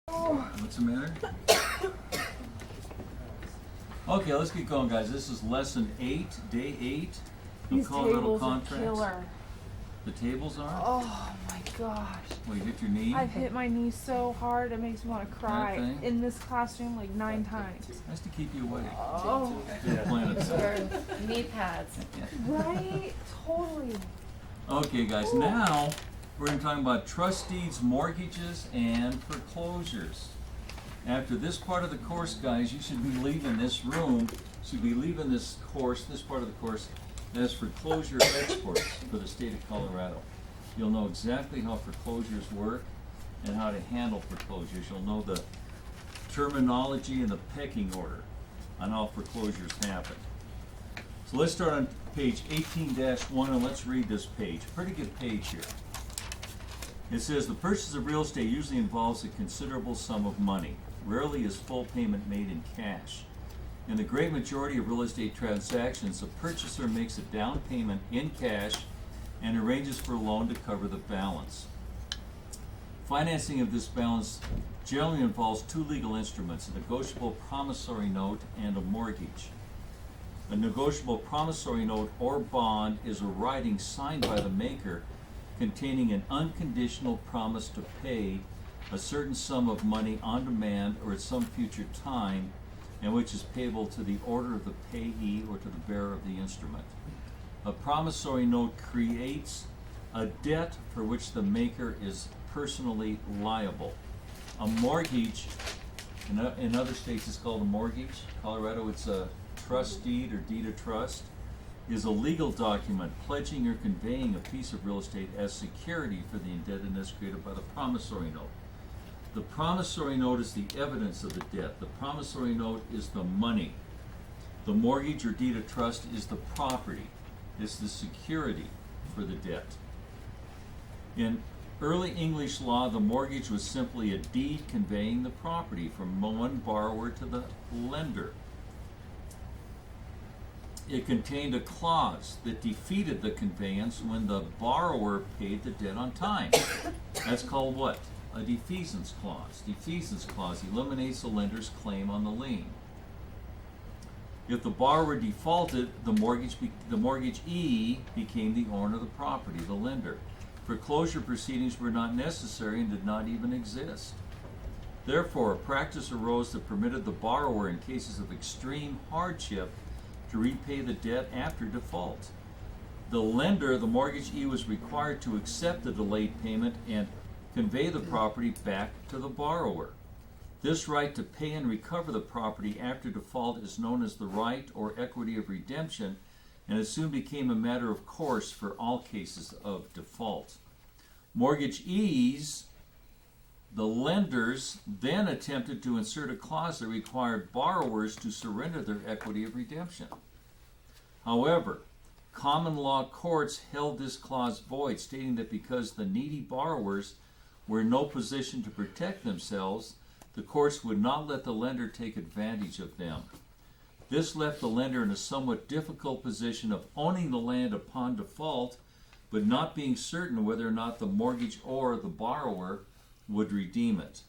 What's the matter? Okay, let's get going, guys. This is lesson 8, day 8 of These Colorado tables are Contracts. killer. The tables are? Oh my gosh. Well, you hit your knee? I've hit my knee so hard it makes me want to cry. thing? In this classroom like 9 times. Has to keep you awake. Oh, Good plan itself. Or knee pads. right? Totally. Okay, guys, now we're going to talk about trust deeds, mortgages, and foreclosures. After this part of the course, guys, you should be leaving this room, should be leaving this course, this part of the course, as foreclosure experts for the state of Colorado. You'll know exactly how foreclosures work and how to handle foreclosures. You'll know the terminology and the pecking order on how foreclosures happen. So let's start on page 18-1 and let's read this page. Pretty good page here. It says, the purchase of real estate usually involves a considerable sum of money. Rarely is full payment made in cash. In the great majority of real estate transactions, the purchaser makes a down payment in cash and arranges for a loan to cover the balance. Financing of this balance generally involves two legal instruments, a negotiable promissory note and a mortgage. A negotiable promissory note or bond is a writing signed by the maker containing an unconditional promise to pay a certain sum of money on demand or at some future time, and which is payable to the order of the payee or to the bearer of the instrument. A promissory note creates a debt for which the maker is personally liable. A mortgage, in other states it's called a mortgage. Colorado it's a trust deed or deed of trust, is a legal document pledging or conveying a piece of real estate as security for the indebtedness created by the promissory note. The promissory note is the evidence of the debt. The promissory note is the money. The mortgage or deed of trust is the property. It's the security for the debt. In early English law, the mortgage was simply a deed conveying the property from one borrower to the lender. It contained a clause that defeated the conveyance when the borrower paid the debt on time. That's called what? A defeasance clause. Defeasance clause eliminates the lender's claim on the lien. If the borrower defaulted, the mortgagee became the owner of the property, the lender. Foreclosure proceedings were not necessary and did not even exist. Therefore, a practice arose that permitted the borrower, in cases of extreme hardship, to repay the debt after default. The lender, the mortgagee, was required to accept the delayed payment and convey the property back to the borrower. This right to pay and recover the property after default is known as the right or equity of redemption, and it soon became a matter of course for all cases of default. Mortgagees, the lenders, then attempted to insert a clause that required borrowers to surrender their equity of redemption. However, common law courts held this clause void, stating that because the needy borrowers were in no position to protect themselves, the courts would not let the lender take advantage of them. This left the lender in a somewhat difficult position of owning the land upon default, but not being certain whether or not the mortgage or the borrower would redeem it.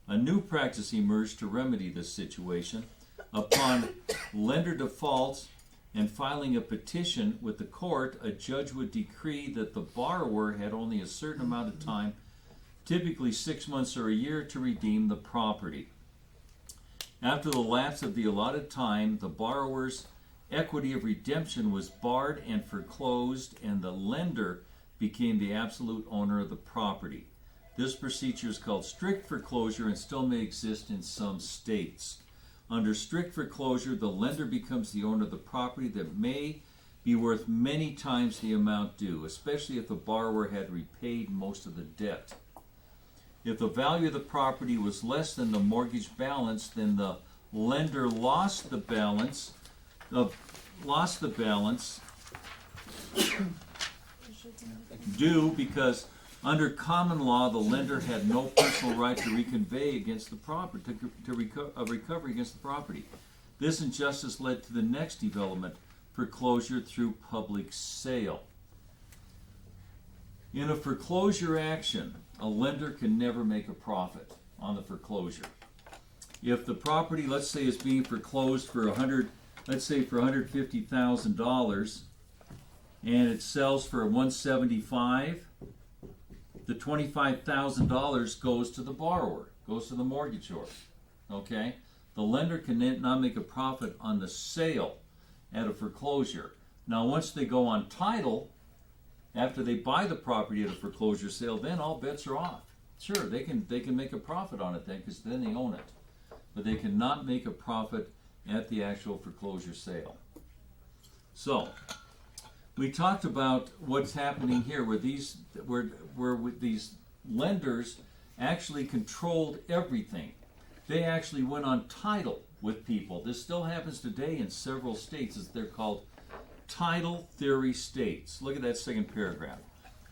A new practice emerged to remedy this situation. Upon lender default and filing a petition with the court, a judge would decree that the borrower had only a certain amount of time, typically 6 months or a year, to redeem the property. After the lapse of the allotted time, the borrower's equity of redemption was barred and foreclosed, and the lender became the absolute owner of the property. This procedure is called strict foreclosure and still may exist in some states. Under strict foreclosure, the lender becomes the owner of the property that may be worth many times the amount due, especially if the borrower had repaid most of the debt. If the value of the property was less than the mortgage balance, then the lender lost the balance due because under common law the lender had no personal right to reconvey against the property, to recover against the property. This injustice led to the next development, foreclosure through public sale. In a foreclosure action, a lender can never make a profit. on the foreclosure. If the property, let's say, is being foreclosed for $150,000, and it sells for $175,000, the $25,000 goes to the borrower, goes to the mortgagor. Okay? The lender can not make a profit on the sale at a foreclosure. Now, once they go on title, after they buy the property at a foreclosure sale, then all bets are off. Sure, they can make a profit on it then, because then they own it. But they cannot make a profit at the actual foreclosure sale. So, we talked about what's happening here, where these lenders actually controlled everything. They actually went on title with people. This still happens today in several states. They're called title theory states. Look at that second paragraph.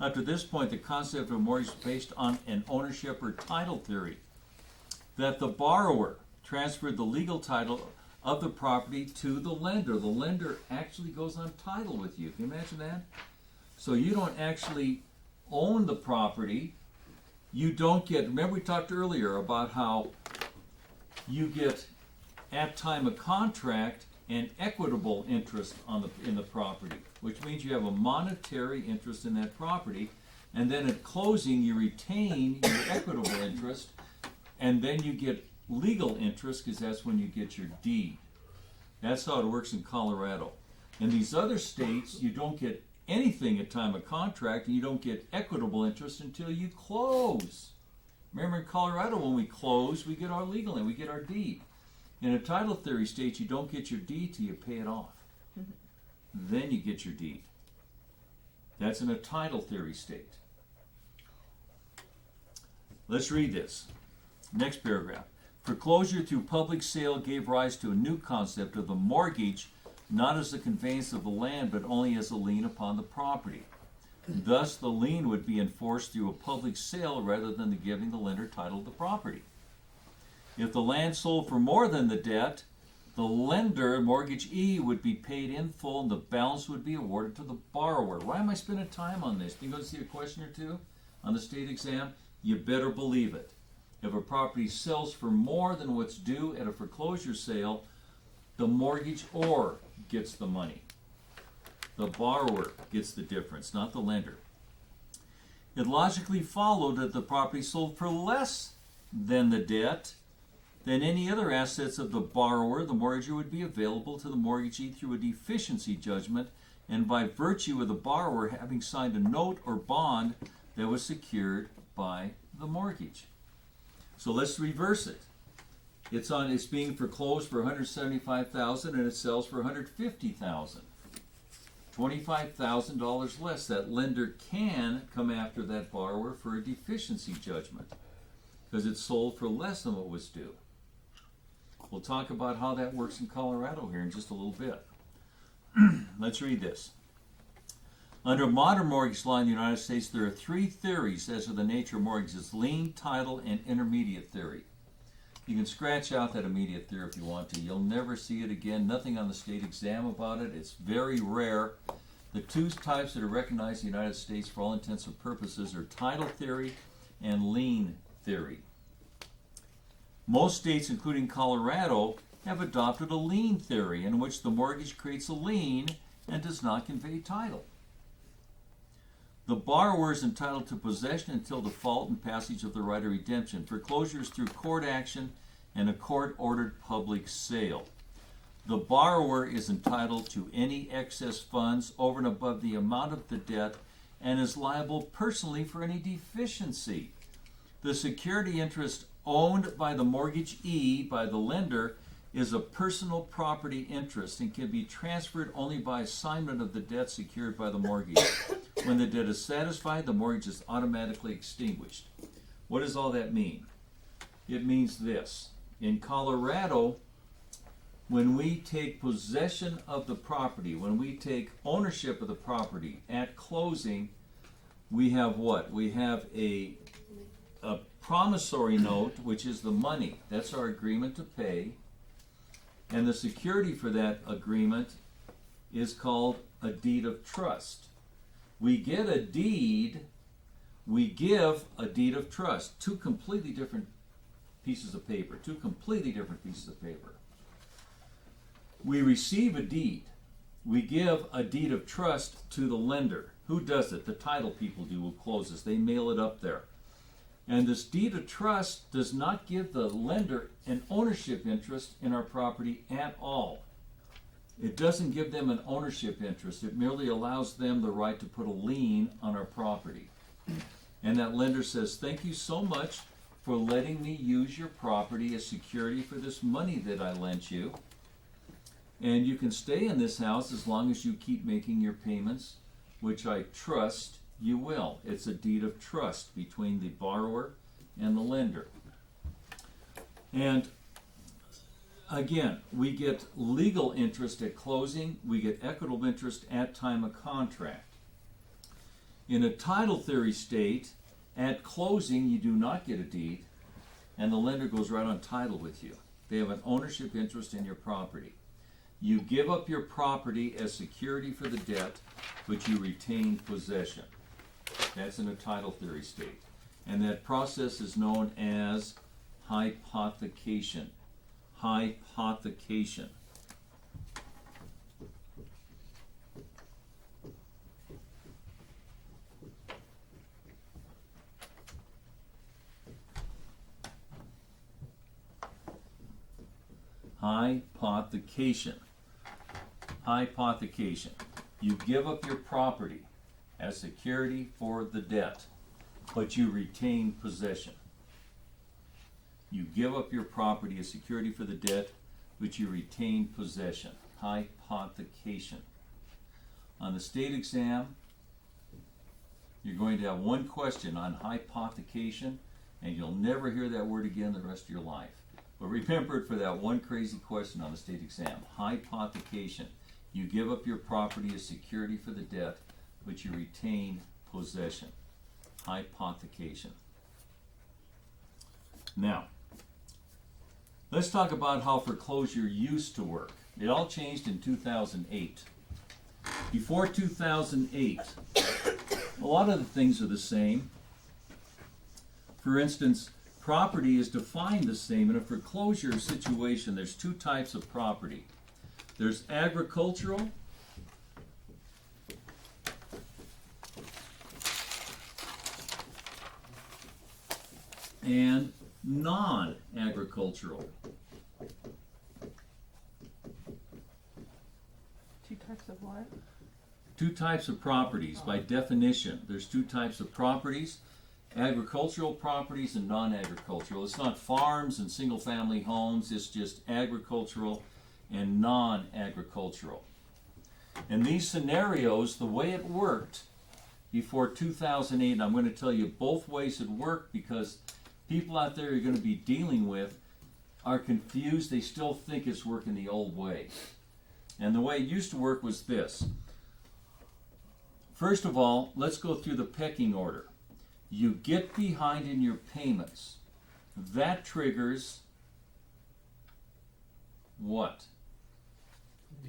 Up to this point, the concept of mortgage is based on an ownership or title theory, that the borrower transferred the legal title of the property to the lender. The lender actually goes on title with you. Can you imagine that? So you don't actually own the property. You don't get, remember we talked earlier about how you get, at time of contract, an equitable interest in the property, which means you have a monetary interest in that property, and then at closing you retain your equitable interest, and then you get legal interest, because that's when you get your deed. That's how it works in Colorado. In these other states, you don't get anything at time of contract, and you don't get equitable interest until you close. Remember, in Colorado, when we close, we get our legal and we get our deed. In a title theory state, you don't get your deed till you pay it off. Then you get your deed. That's in a title theory state. Let's read this. Next paragraph. Foreclosure through public sale gave rise to a new concept of the mortgage, not as the conveyance of the land, but only as a lien upon the property. Thus, the lien would be enforced through a public sale rather than the giving the lender title to the property. If the land sold for more than the debt, the lender, mortgagee, would be paid in full and the balance would be awarded to the borrower. Why am I spending time on this? You going to see a question or two on the state exam? You better believe it. If a property sells for more than what's due at a foreclosure sale, the mortgagor gets the money. The borrower gets the difference, not the lender. It logically followed that the property sold for less than the debt, then any other assets of the borrower, the mortgagor, would be available to the mortgagee through a deficiency judgment, and by virtue of the borrower having signed a note or bond that was secured by the mortgage. So let's reverse it. It's being foreclosed for $175,000 and it sells for $150,000. $25,000 less. That lender can come after that borrower for a deficiency judgment because it sold for less than what was due. We'll talk about how that works in Colorado here in just a little bit. Let's read this. Under modern mortgage law in the United States, there are three theories as to the nature of mortgages: lien, title, and intermediate theory. You can scratch out that immediate theory if you want to. You'll never see it again. Nothing on the state exam about it. It's very rare. The two types that are recognized in the United States for all intents and purposes are title theory and lien theory. Most states, including Colorado, have adopted a lien theory in which the mortgage creates a lien and does not convey title. The borrower is entitled to possession until default and passage of the right of redemption. Foreclosure is through court action and a court-ordered public sale. The borrower is entitled to any excess funds over and above the amount of the debt and is liable personally for any deficiency. The security interest owned by the mortgagee, by the lender, is a personal property interest and can be transferred only by assignment of the debt secured by the mortgage. When the debt is satisfied, the mortgage is automatically extinguished. What does all that mean? It means this. In Colorado, when we take possession of the property, when we take ownership of the property at closing, we have what? We have a promissory note, which is the money. That's our agreement to pay. And the security for that agreement is called a deed of trust. We get a deed, we give a deed of trust. Two completely different pieces of paper, two completely different pieces of paper. We receive a deed. We give a deed of trust to the lender. Who does it? The title people do who closes. They mail it up there. And this deed of trust does not give the lender an ownership interest in our property at all. It doesn't give them an ownership interest. It merely allows them the right to put a lien on our property. And that lender says, thank you so much for letting me use your property as security for this money that I lent you. And you can stay in this house as long as you keep making your payments, which I trust you will. It's a deed of trust between the borrower and the lender. And again, we get legal interest at closing. We get equitable interest at time of contract. In a title theory state, at closing, you do not get a deed, and the lender goes right on title with you. They have an ownership interest in your property. You give up your property as security for the debt, but you retain possession. That's in a title theory state. And that process is known as hypothecation. Hypothecation. Hypothecation. Hypothecation. You give up your property as security for the debt, but you retain possession. You give up your property as security for the debt, but you retain possession. Hypothecation. On the state exam, you're going to have one question on hypothecation, and you'll never hear that word again the rest of your life. But remember it for that one crazy question on the state exam. Hypothecation. You give up your property as security for the debt, but you retain possession. Hypothecation. Now, let's talk about how foreclosure used to work. It all changed in 2008. Before 2008, a lot of the things are the same. For instance, property is defined the same. In a foreclosure situation, there's two types of property. There's agricultural and non-agricultural. Two types of what? Two types of properties. By definition, there's two types of properties. Agricultural properties and non-agricultural. It's not farms and single-family homes. It's just agricultural and non-agricultural. In these scenarios, the way it worked before 2008, and I'm going to tell you both ways it worked because people out there you're going to be dealing with are confused. They still think it's working the old way. And the way it used to work was this. First of all, let's go through the pecking order. You get behind in your payments. That triggers what?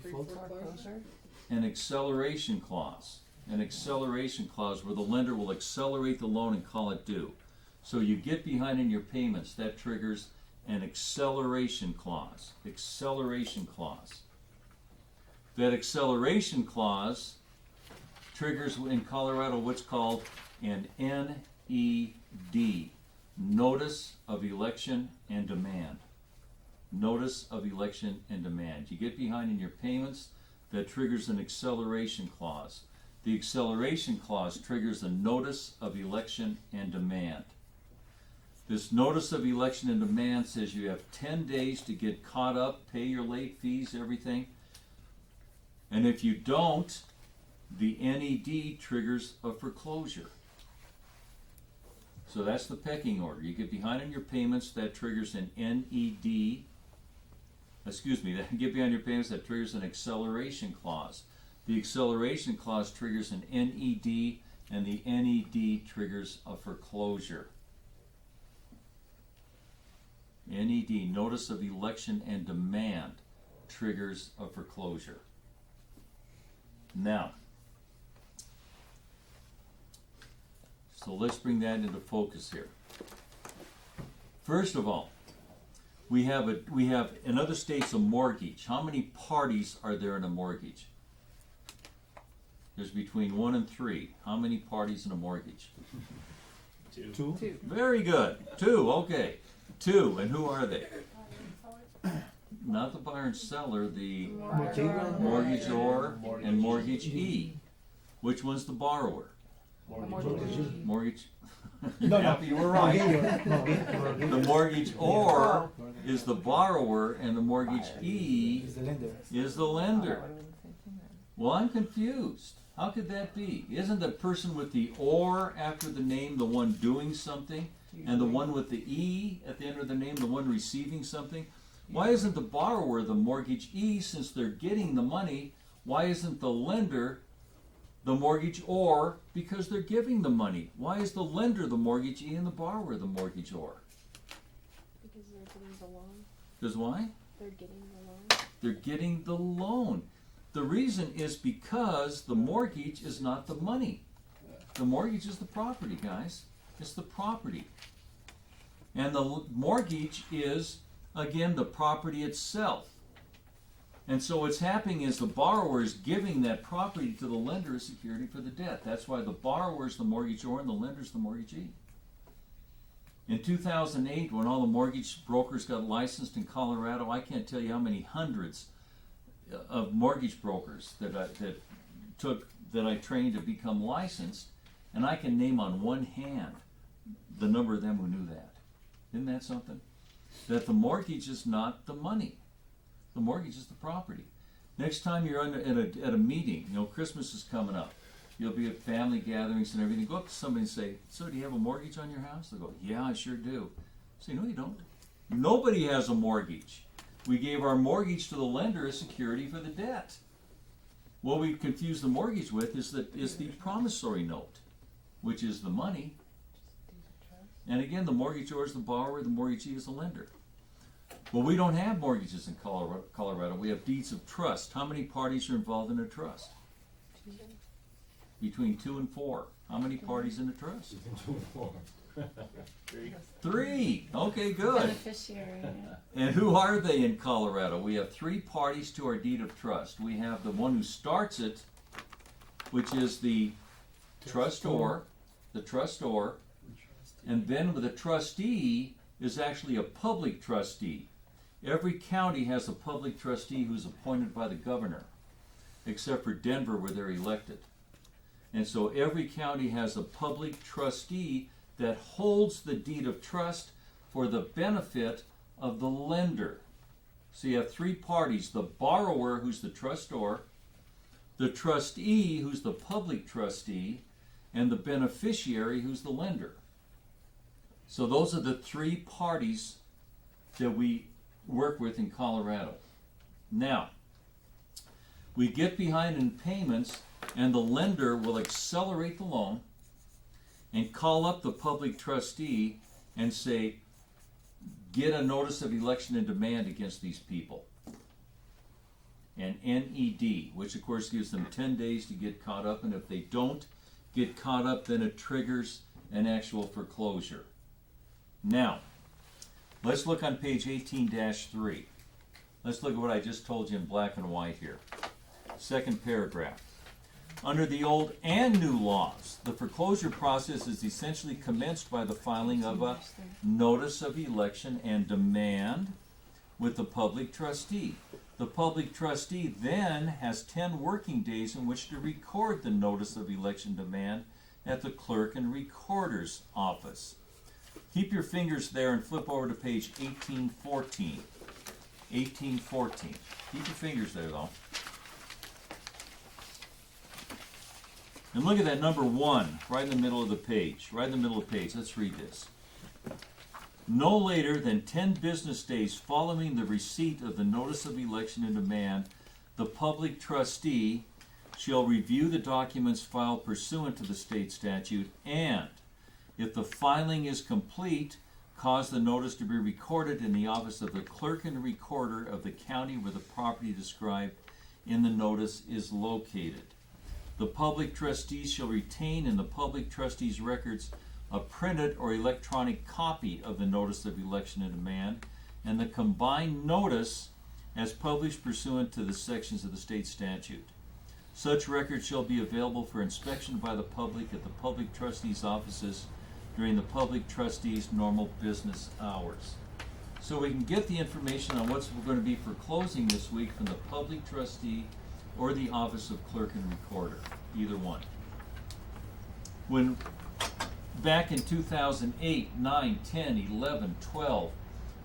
Default foreclosure? An acceleration clause. An acceleration clause where the lender will accelerate the loan and call it due. So you get behind in your payments. That triggers an acceleration clause. Acceleration clause. That acceleration clause triggers in Colorado what's called an NED, Notice of Election and Demand. Notice of Election and Demand. You get behind in your payments, that triggers an acceleration clause. The acceleration clause triggers a Notice of Election and Demand. This Notice of Election and Demand says you have 10 days to get caught up, pay your late fees, everything. And if you don't, the NED triggers a foreclosure. So that's the pecking order. You get behind on your payments, that triggers an NED. Get behind your payments, that triggers an acceleration clause. The acceleration clause triggers an NED, and the NED triggers a foreclosure. NED, Notice of Election and Demand, triggers a foreclosure. Now, so let's bring that into focus here. First of all, We have in other states a mortgage. How many parties are there in a mortgage? There's between 1 and 3. How many parties in a mortgage? Two. Very good. 2, okay. 2, and who are they? Not the buyer and seller, the mortgagor and mortgagee. Which one's the borrower? Mortgage. No, Happy you were right. Mortgage. The mortgagor is the borrower, and the mortgagee Is the lender. is the lender. Well, I'm confused. How could that be? Isn't the person with the or after the name the one doing something, and the one with the e at the end of the name the one receiving something? Why isn't the borrower the mortgagee since they're getting the money? Why isn't the lender the mortgagor because they're giving the money? Why is the lender the mortgagee and the borrower the mortgagor? Because they're getting the loan. Because why? They're getting the loan. They're getting the loan. The reason is because the mortgage is not the money. The mortgage is the property, guys. It's the property. And the mortgage is, again, the property itself. And so what's happening is the borrower is giving that property to the lender as security for the debt. That's why the borrower is the mortgagor and the lender is the mortgagee. In 2008, when all the mortgage brokers got licensed in Colorado, I can't tell you how many hundreds of mortgage brokers that I trained to become licensed, and I can name on one hand the number of them who knew that. Isn't that something? That the mortgage is not the money. The mortgage is the property. Next time you're at a meeting, Christmas is coming up. You'll be at family gatherings and everything. Go up to somebody and say, "So, do you have a mortgage on your house?" They'll go, "Yeah, I sure do." Say, "No, you don't. Nobody has a mortgage. We gave our mortgage to the lender as security for the debt." What we confuse the mortgage with is the promissory note, which is the money. And again, the mortgagor is the borrower, the mortgagee is the lender. Well, we don't have mortgages in Colorado. We have deeds of trust. How many parties are involved in a trust? Between 2 and 4. How many parties in a trust? 3. Okay, good. Beneficiary. And who are they in Colorado? We have 3 parties to our deed of trust. We have the one who starts it, which is the trustor, and then with the trustee is actually a public trustee. Every county has a public trustee who's appointed by the governor, except for Denver where they're elected. And so every county has a public trustee that holds the deed of trust for the benefit of the lender. So you have 3 parties: the borrower, who's the trustor, the trustee, who's the public trustee, and the beneficiary, who's the lender. So those are the 3 parties that we work with in Colorado. Now, we get behind in payments, and the lender will accelerate the loan and call up the public trustee and say, "Get a notice of election and demand against these people." And NED, which of course gives them 10 days to get caught up, and if they don't get caught up, then it triggers an actual foreclosure. Now, let's look on page 18-3. Let's look at what I just told you in black and white here. Second paragraph. Under the old and new laws, the foreclosure process is essentially commenced by the filing of a notice of election and demand with the public trustee. The public trustee then has 10 working days in which to record the notice of election demand at the clerk and recorder's office. Keep your fingers there and flip over to page 1814. 1814. Keep your fingers there though. And look at that number 1, right in the middle of the page. Right in the middle of the page. Let's read this. No later than 10 business days following the receipt of the notice of election and demand, the public trustee shall review the documents filed pursuant to the state statute and, if the filing is complete, cause the notice to be recorded in the office of the clerk and recorder of the county where the property described in the notice is located. The public trustees shall retain in the public trustees' records a printed or electronic copy of the notice of election and demand, and and the combined notice as published pursuant to the sections of the state statute. Such records shall be available for inspection by the public at the public trustees' offices during the public trustees' normal business hours. So we can get the information on what's going to be for closing this week from the public trustee or the office of clerk and recorder, either one. When back in 2008, 9, 10, 11, 12,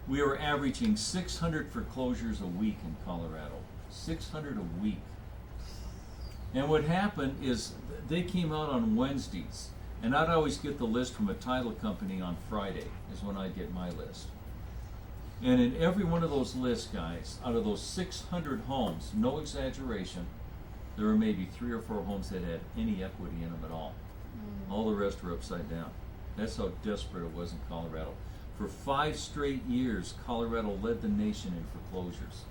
we were averaging 600 foreclosures a week in Colorado. 600 a week. And what happened is they came out on Wednesdays, and I'd always get the list from a title company on Friday, is when I'd get my list. And in every one of those lists, guys, out of those 600 homes, no exaggeration, there were maybe 3 or 4 homes that had any equity in them at all. All the rest were upside down. That's how desperate it was in Colorado. For 5 straight years, Colorado led the nation in foreclosures.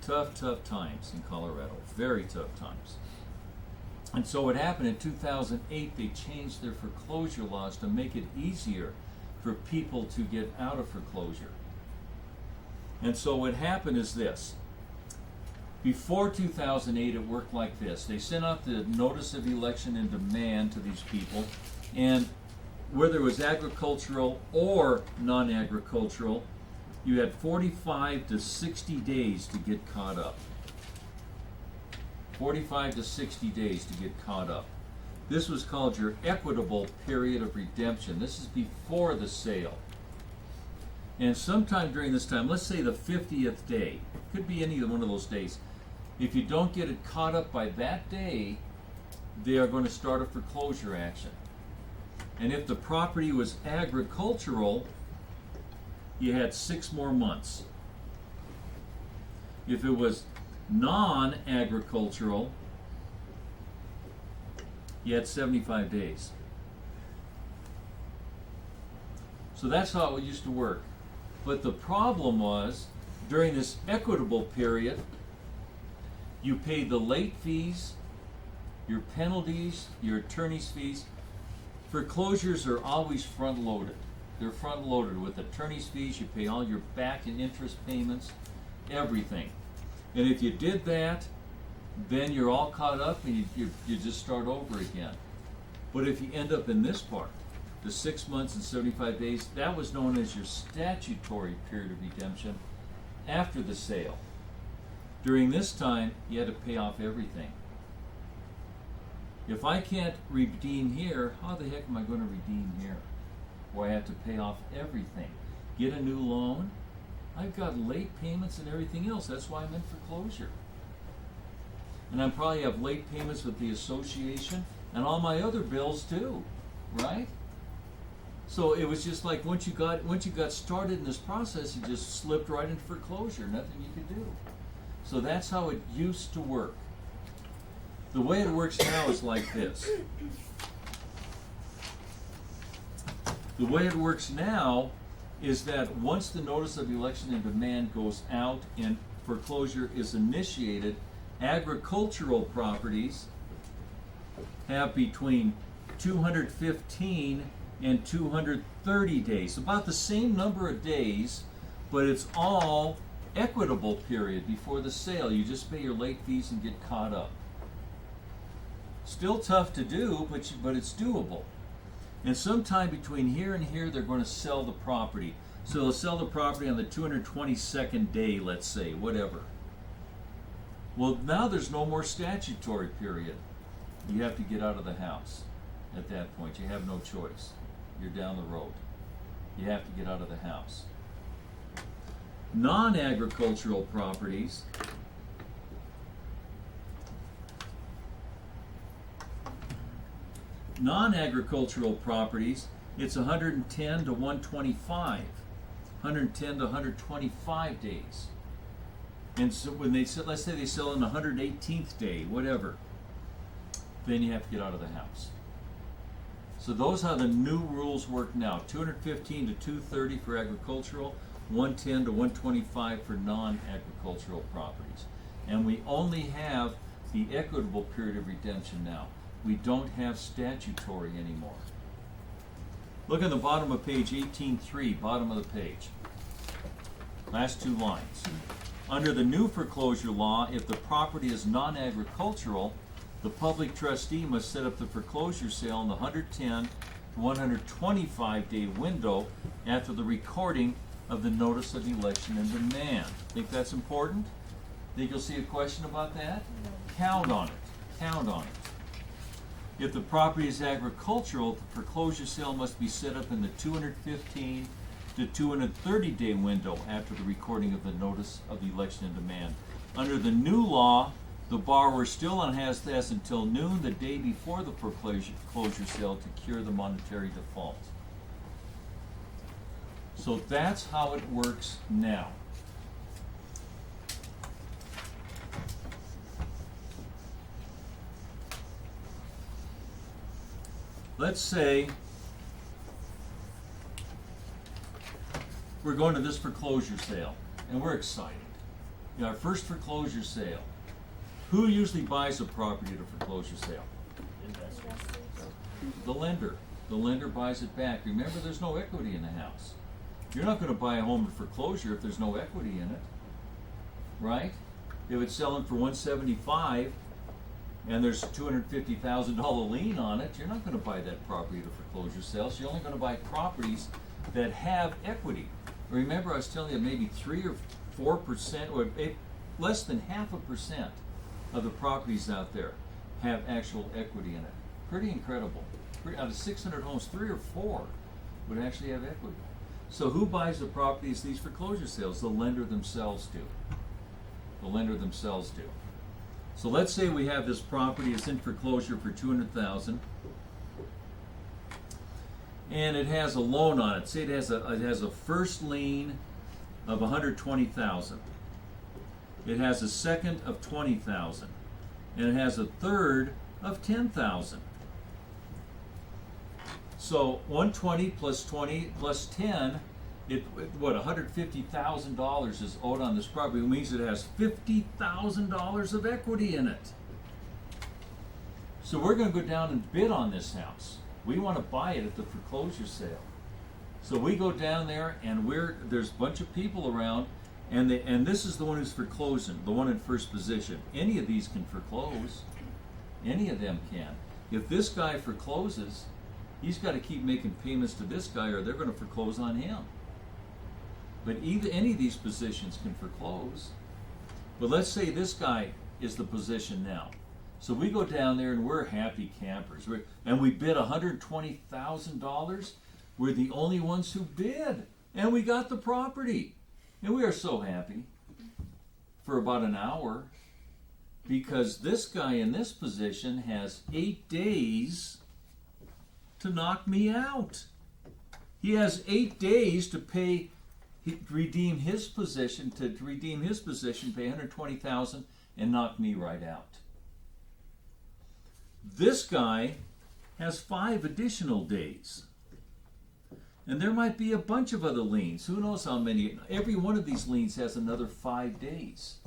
Tough, tough times in Colorado. Very tough times. And so what happened in 2008, they changed their foreclosure laws to make it easier for people to get out of foreclosure. And so what happened is this. Before 2008, it worked like this. They sent out the notice of election and demand to these people, and whether it was agricultural or non-agricultural, you had 45 to 60 days to get caught up. 45 to 60 days to get caught up. This was called your equitable period of redemption. This is before the sale. And sometime during this time, let's say the 50th day, could be any one of those days, if you don't get it caught up by that day, they are going to start a foreclosure action. And if the property was agricultural, you had 6 more months. If it was non-agricultural, you had 75 days. So that's how it used to work. But the problem was, during this equitable period, you paid the late fees, your penalties, your attorney's fees. Foreclosures are always front-loaded. They're front-loaded with attorney's fees. You pay all your back and interest payments, everything. And if you did that, then you're all caught up and you just start over again. But if you end up in this part, the 6 months and 75 days, that was known as your statutory period of redemption after the sale. During this time, you had to pay off everything. If I can't redeem here, how the heck am I going to redeem here? Or I have to pay off everything. Get a new loan. I've got late payments and everything else. That's why I'm in foreclosure. And I probably have late payments with the association and all my other bills too, right? So it was just like once you got started in this process, you just slipped right into foreclosure. Nothing you could do. So that's how it used to work. The way it works now is like this. The way it works now is that once the notice of election and demand goes out and foreclosure is initiated, agricultural properties have between 215 and 230 days, about the same number of days, but it's all equitable period before the sale. You just pay your late fees and get caught up. Still tough to do, but it's doable. And sometime between here and here, they're going to sell the property. So they'll sell the property on the 222nd day, let's say, whatever. Well, now there's no more statutory period. You have to get out of the house at that point. You have no choice. You're down the road. You have to get out of the house. Non-agricultural properties it's 110 to 125. 110 to 125 days. And so when they sell, let's say they sell on the 118th day, whatever, then you have to get out of the house. So those are the new rules work now. 215 to 230 for agricultural, 110 to 125 for non-agricultural properties. And we only have the equitable period of redemption now. We don't have statutory anymore. Look at the bottom of page 18.3, bottom of the page. Last two lines. Under the new foreclosure law, if the property is non-agricultural, the public trustee must set up the foreclosure sale in the 110 to 125 day window after the recording of the notice of election and demand. Think that's important? Think you'll see a question about that? Count on it. Count on it. If the property is agricultural, the foreclosure sale must be set up in the 215 to 230 day window after the recording of the notice of election and demand. Under the new law, the borrower still has until noon the day before the foreclosure sale to cure the monetary default. So that's how it works now. Let's say we're going to this foreclosure sale and we're excited. You know, our first foreclosure sale. Who usually buys a property at a foreclosure sale? The lender. The lender buys it back. Remember, there's no equity in the house. You're not going to buy a home at foreclosure if there's no equity in it, right? If it's selling for $175 and there's a $250,000 lien on it, you're not going to buy that property at a foreclosure sale. So you're only going to buy properties that have equity. Remember, I was telling you maybe 3 or 4%, or less than 0.5% of the properties out there have actual equity in it. Pretty incredible. Out of 600 homes, 3 or 4 would actually have equity. So who buys the properties these foreclosure sales? The lender themselves do. The lender themselves do. So let's say we have this property, it's in foreclosure for $200,000, and it has a loan on it. Say it has a first lien of $120,000. It has a second of $20,000, and it has a third of $10,000. So 120 plus 20 plus 10, $150,000 is owed on this property. It means it has $50,000 of equity in it. So we're going to go down and bid on this house. We want to buy it at the foreclosure sale. So we go down there, and there's a bunch of people around, and this is the one who's foreclosing, the one in first position. Any of these can foreclose. Any of them can. If this guy forecloses, he's got to keep making payments to this guy, or they're going to foreclose on him. But any of these positions can foreclose. But let's say this guy is the position now. So we go down there and we're happy campers. And we bid $120,000. We're the only ones who bid. And we got the property. And we are so happy for about an hour, because this guy in this position has 8 days to knock me out. He has 8 days to redeem his position, pay $120,000 and knock me right out. This guy has 5 additional days. And there might be a bunch of other liens. Who knows how many? Every one of these liens has another 5 days.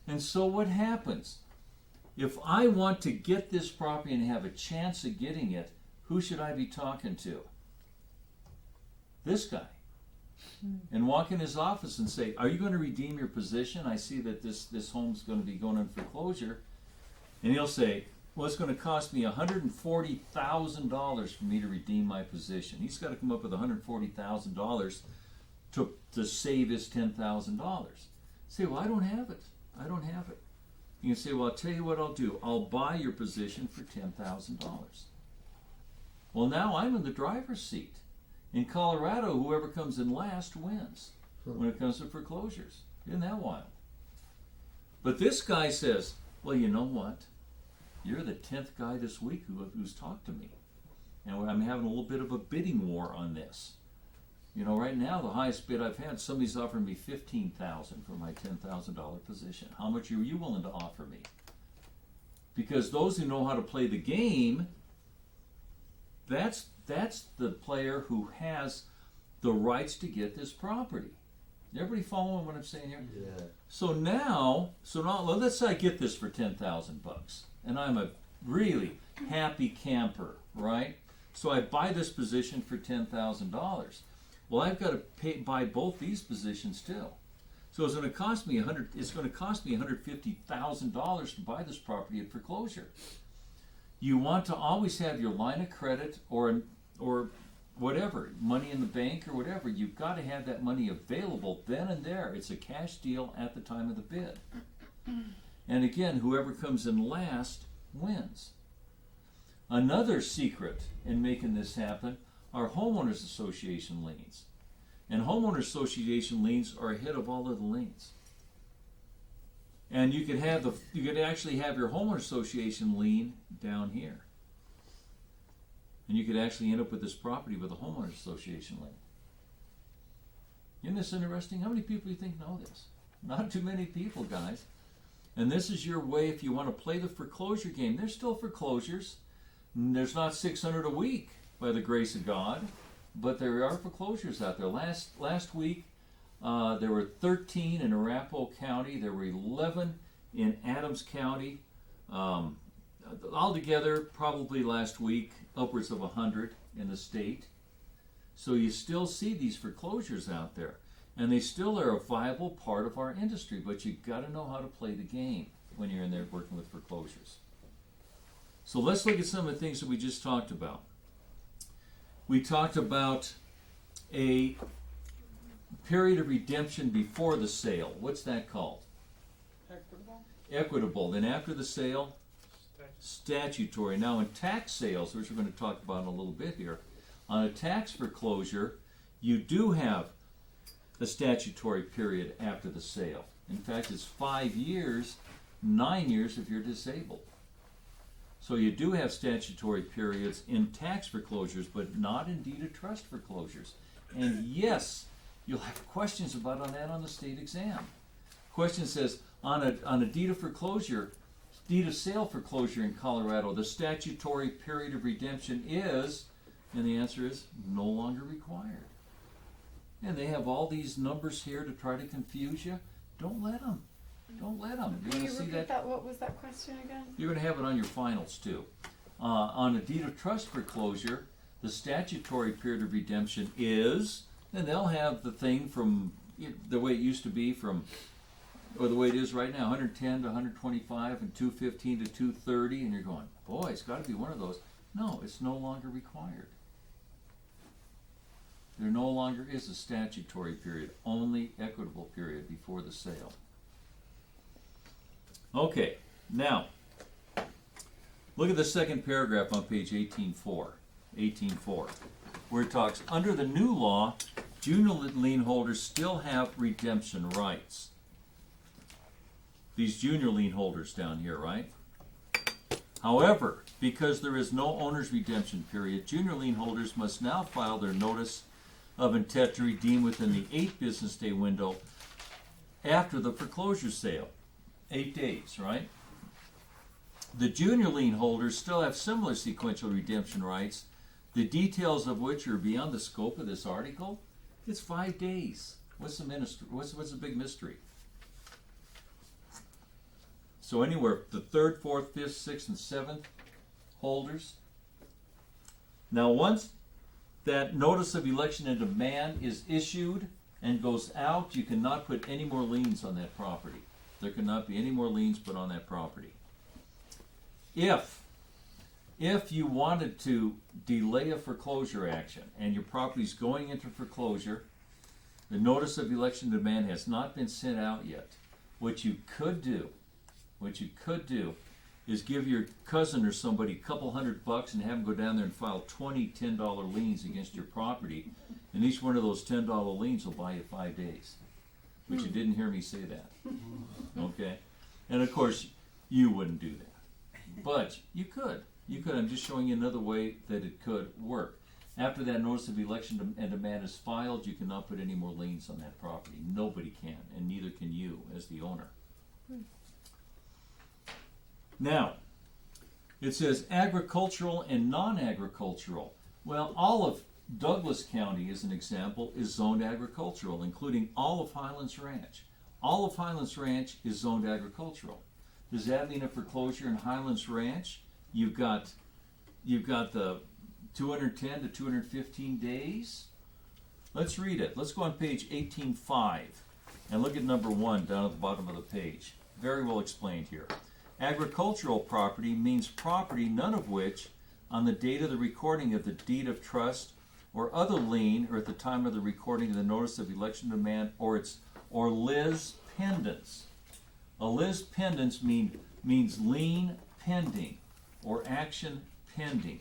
And so what happens? If I want to get this property and have a chance of getting it, who should I be talking to? This guy. And walk in his office and say, are you going to redeem your position? I see that this home's going to be going on foreclosure. And he'll say, well, it's going to cost me $140,000 for me to redeem my position. He's got to come up with $140,000 to save his $10,000. Say, well, I don't have it. I don't have it. You can say, well, I'll tell you what I'll do. I'll buy your position for $10,000. Well, now I'm in the driver's seat. In Colorado, whoever comes in last wins when it comes to foreclosures. Isn't that wild? But this guy says, well, you know what? You're the 10th guy this week who's talked to me. And I'm having a little bit of a bidding war on this. You know, right now, the highest bid I've had, somebody's offering me $15,000 for my $10,000 position. How much are you willing to offer me? Because those who know how to play the game, that's the player who has the rights to get this property. Everybody following what I'm saying here? Yeah. So now, let's say I get this for $10,000, and I'm a really happy camper, right? So I buy this position for $10,000. Well, I've got to buy both these positions too. So it's going to cost me $150,000 to buy this property at foreclosure. You want to always have your line of credit or whatever, money in the bank or whatever. You've got to have that money available then and there. It's a cash deal at the time of the bid. And again, whoever comes in last wins. Another secret in making this happen are homeowners association liens. And homeowners association liens are ahead of all other liens. And you could actually have your homeowners association lien down here. And you could actually end up with this property with a homeowners association lien. Isn't this interesting? How many people do you think know this? Not too many people, guys. And this is your way if you want to play the foreclosure game. There's still foreclosures. There's not 600 a week, by the grace of God, but there are foreclosures out there. Last week, there were 13 in Arapahoe County. There were 11 in Adams County. Altogether, probably last week, upwards of 100 in the state. So you still see these foreclosures out there. And they still are a viable part of our industry, but you've got to know how to play the game when you're in there working with foreclosures. So let's look at some of the things that we just talked about. We talked about a period of redemption before the sale. What's that called? Equitable. Then after the sale, statutory. Now in tax sales, which we're going to talk about in a little bit here, on a tax foreclosure, you do have a statutory period after the sale. In fact, it's 5 years, 9 years if you're disabled. So you do have statutory periods in tax foreclosures, but not in deed of trust foreclosures. And yes, you'll have questions about that on the state exam. Question says, on a deed of foreclosure, deed of sale foreclosure in Colorado, the statutory period of redemption is, and the answer is no longer required. And they have all these numbers here to try to confuse you. Don't let them. Don't let them. You're going to see that. What was that question again? You're going to have it on your finals too. On a deed of trust foreclosure, the statutory period of redemption is, and they'll have the thing from the way it used to be or the way it is right now, 110 to 125 and 215 to 230, and you're going, boy, it's got to be one of those. No, it's no longer required. There no longer is a statutory period, only equitable period before the sale. Okay, now, look at the second paragraph on page 18.4, where it talks, under the new law, junior lien holders still have redemption rights. These junior lien holders down here, right? However, because there is no owner's redemption period, junior lien holders must now file their notice of intent to redeem within the 8 business day window after the foreclosure sale. 8 days, right? The junior lien holders still have similar sequential redemption rights, the details of which are beyond the scope of this article. It's 5 days. What's the big mystery? So anywhere, the 3rd, 4th, 5th, 6th, and 7th holders. Now once that notice of election and demand is issued and goes out, you cannot put any more liens on that property. There cannot be any more liens put on that property. If you wanted to delay a foreclosure action and your property's going into foreclosure, the notice of election demand has not been sent out yet. What you could do is give your cousin or somebody a couple $100 and have them go down there and file 20 $10 liens against your property, and each one of those $10 liens will buy you 5 days. But you didn't hear me say that. Okay? And of course, you wouldn't do that. But you could. I'm just showing you another way that it could work. After that notice of election and demand is filed, you cannot put any more liens on that property. Nobody can, and neither can you as the owner. Now, it says agricultural and non-agricultural. Well, all of Douglas County, as an example, is zoned agricultural, including all of Highlands Ranch. All of Highlands Ranch is zoned agricultural. Does that mean a foreclosure in Highlands Ranch? You've got the 210 to 215 days. Let's read it. Let's go on page 18.5 and look at number 1 down at the bottom of the page. Very well explained here. Agricultural property means property none of which, on the date of the recording of the deed of trust or other lien, or at the time of the recording of the notice of election demand, or lis pendens. A lis pendens means lien pending or action pending.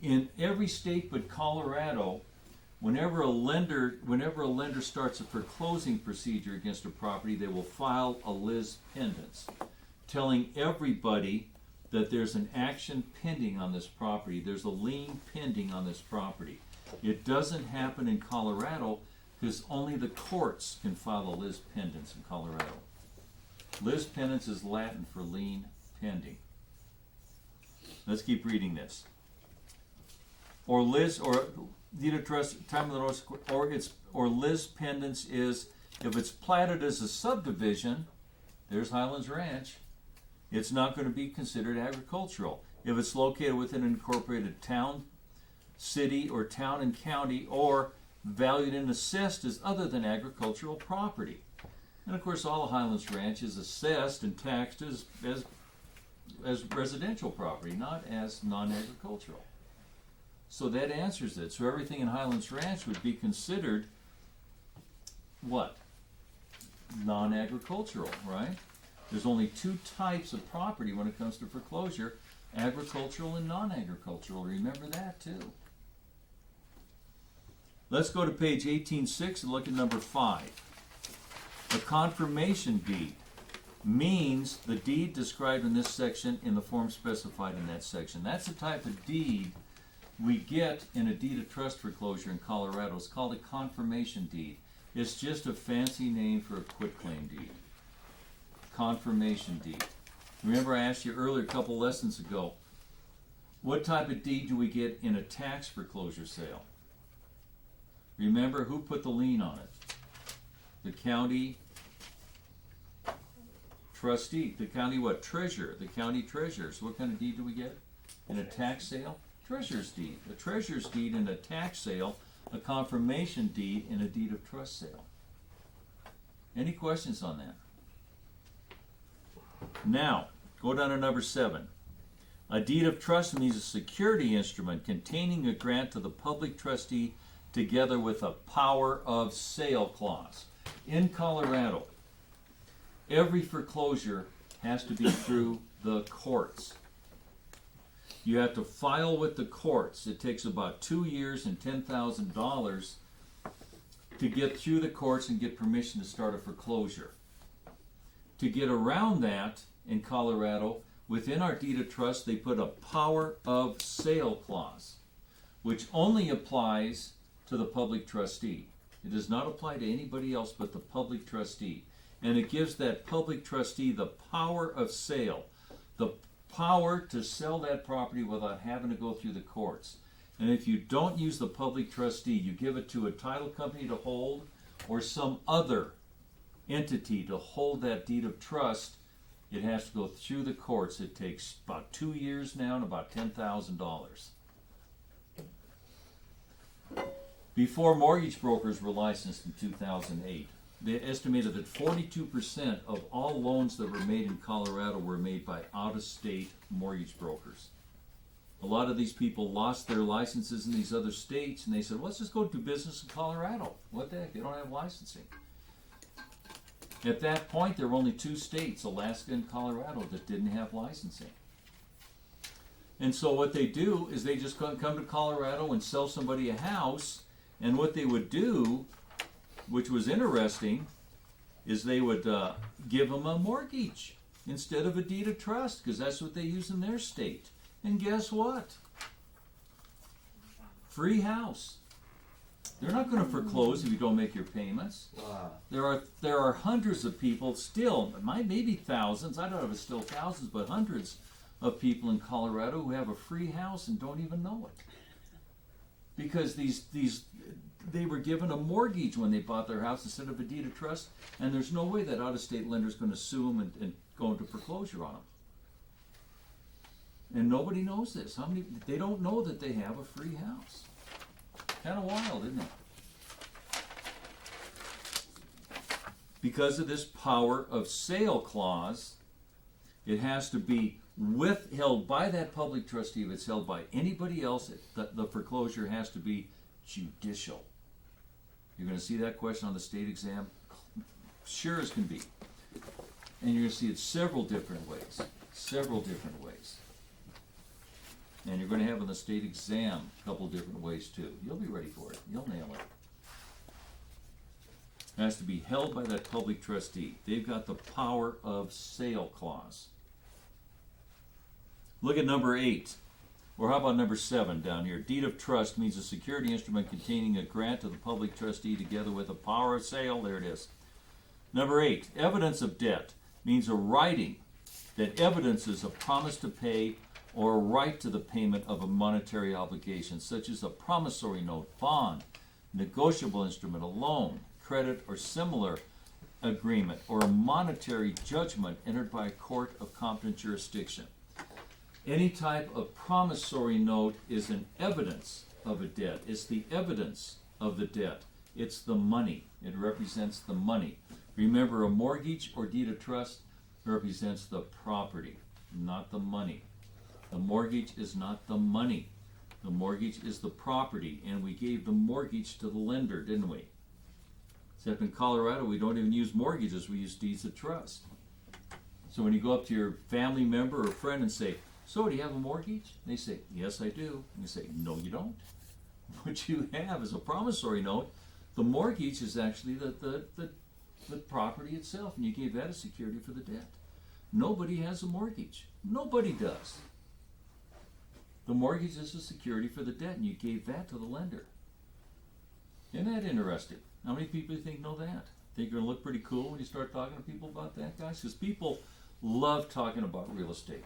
In every state but Colorado, whenever a lender starts a foreclosing procedure against a property, they will file a lis pendens, telling everybody that there's an action pending on this property. There's a lien pending on this property. It doesn't happen in Colorado because only the courts can file a lis pendens in Colorado. Lis pendens is Latin for lien pending. Let's keep reading this. Or deed of trust, time of the notice, or lis pendens is if it's platted as a subdivision. There's Highlands Ranch. It's not going to be considered agricultural. If it's located within an incorporated town, city, or town and county, or valued and assessed as other than agricultural property. And of course, all of Highlands Ranch is assessed and taxed as residential property, not as non-agricultural. So that answers it. So everything in Highlands Ranch would be considered what? Non-agricultural, right? There's only two types of property when it comes to foreclosure: agricultural and non-agricultural. Remember that too. Let's go to page 18.6 and look at number 5. A confirmation deed means the deed described in this section in the form specified in that section. That's the type of deed we get in a deed of trust foreclosure in Colorado. It's called a confirmation deed. It's just a fancy name for a quitclaim deed. Confirmation deed. Remember I asked you earlier, a couple lessons ago, what type of deed do we get in a tax foreclosure sale? Remember, who put the lien on it? The county trustee. The county what? Treasurer. The county treasurer. So what kind of deed do we get in a tax sale? Treasurer's deed. A treasurer's deed in a tax sale, a confirmation deed in a deed of trust sale. Any questions on that? Now, go down to number 7. A deed of trust means a security instrument containing a grant to the public trustee together with a power of sale clause. In Colorado, every foreclosure has to be through the courts. You have to file with the courts. It takes about 2 years and $10,000 to get through the courts and get permission to start a foreclosure. To get around that in Colorado, within our deed of trust, they put a power of sale clause, which only applies to the public trustee. It does not apply to anybody else but the public trustee. And it gives that public trustee the power of sale, the power to sell that property without having to go through the courts. And if you don't use the public trustee, you give it to a title company to hold or some other entity to hold that deed of trust, it has to go through the courts. It takes about 2 years now and about $10,000. Before mortgage brokers were licensed in 2008, they estimated that 42% of all loans that were made in Colorado were made by out-of-state mortgage brokers. A lot of these people lost their licenses in these other states, and they said, let's just go do business in Colorado. What the heck? They don't have licensing. At that point, there were only 2 states, Alaska and Colorado, that didn't have licensing. And so what they do is they just come to Colorado and sell somebody a house, and what they would do, which was interesting, is they would give them a mortgage instead of a deed of trust, because that's what they use in their state. And guess what? Free house. They're not going to foreclose if you don't make your payments. Wow. There are hundreds of people still, maybe thousands, I don't know if it's still thousands, but hundreds of people in Colorado who have a free house and don't even know it. Because they were given a mortgage when they bought their house instead of a deed of trust, and there's no way that out-of-state lender is going to sue them and go into foreclosure on them. And nobody knows this. They don't know that they have a free house. Kind of wild, isn't it? because of this power of sale clause, it has to be withheld by that public trustee. If it's held by anybody else, the foreclosure has to be judicial. You're going to see that question on the state exam, sure as can be. And you're going to see it several different ways. And you're going to have on the state exam a couple different ways too. You'll be ready for it. You'll nail it. It has to be held by that public trustee. They've got the power of sale clause. Look at number 8. Or how about number 7 down here? Deed of trust means a security instrument containing a grant to the public trustee together with a power of sale. There it is. Number 8. Evidence of debt means a writing that evidences a promise to pay or a right to the payment of a monetary obligation, such as a promissory note, bond, negotiable instrument, a loan, credit, or similar agreement, or a monetary judgment entered by a court of competent jurisdiction. Any type of promissory note is an evidence of a debt. It's the evidence of the debt. It's the money. It represents the money. Remember, a mortgage or deed of trust represents the property, not the money. The mortgage is not the money. The mortgage is the property, and we gave the mortgage to the lender, didn't we? Except in Colorado, we don't even use mortgages, we use deeds of trust. So when you go up to your family member or friend and say, so do you have a mortgage? They say, yes, I do. And you say, no, you don't. What you have is a promissory note. The mortgage is actually the property itself, and you gave that as security for the debt. Nobody has a mortgage. Nobody does. The mortgage is a security for the debt, and you gave that to the lender. Isn't that interesting? How many people do you think know that? Think you're going to look pretty cool when you start talking to people about that, guys? Because people love talking about real estate.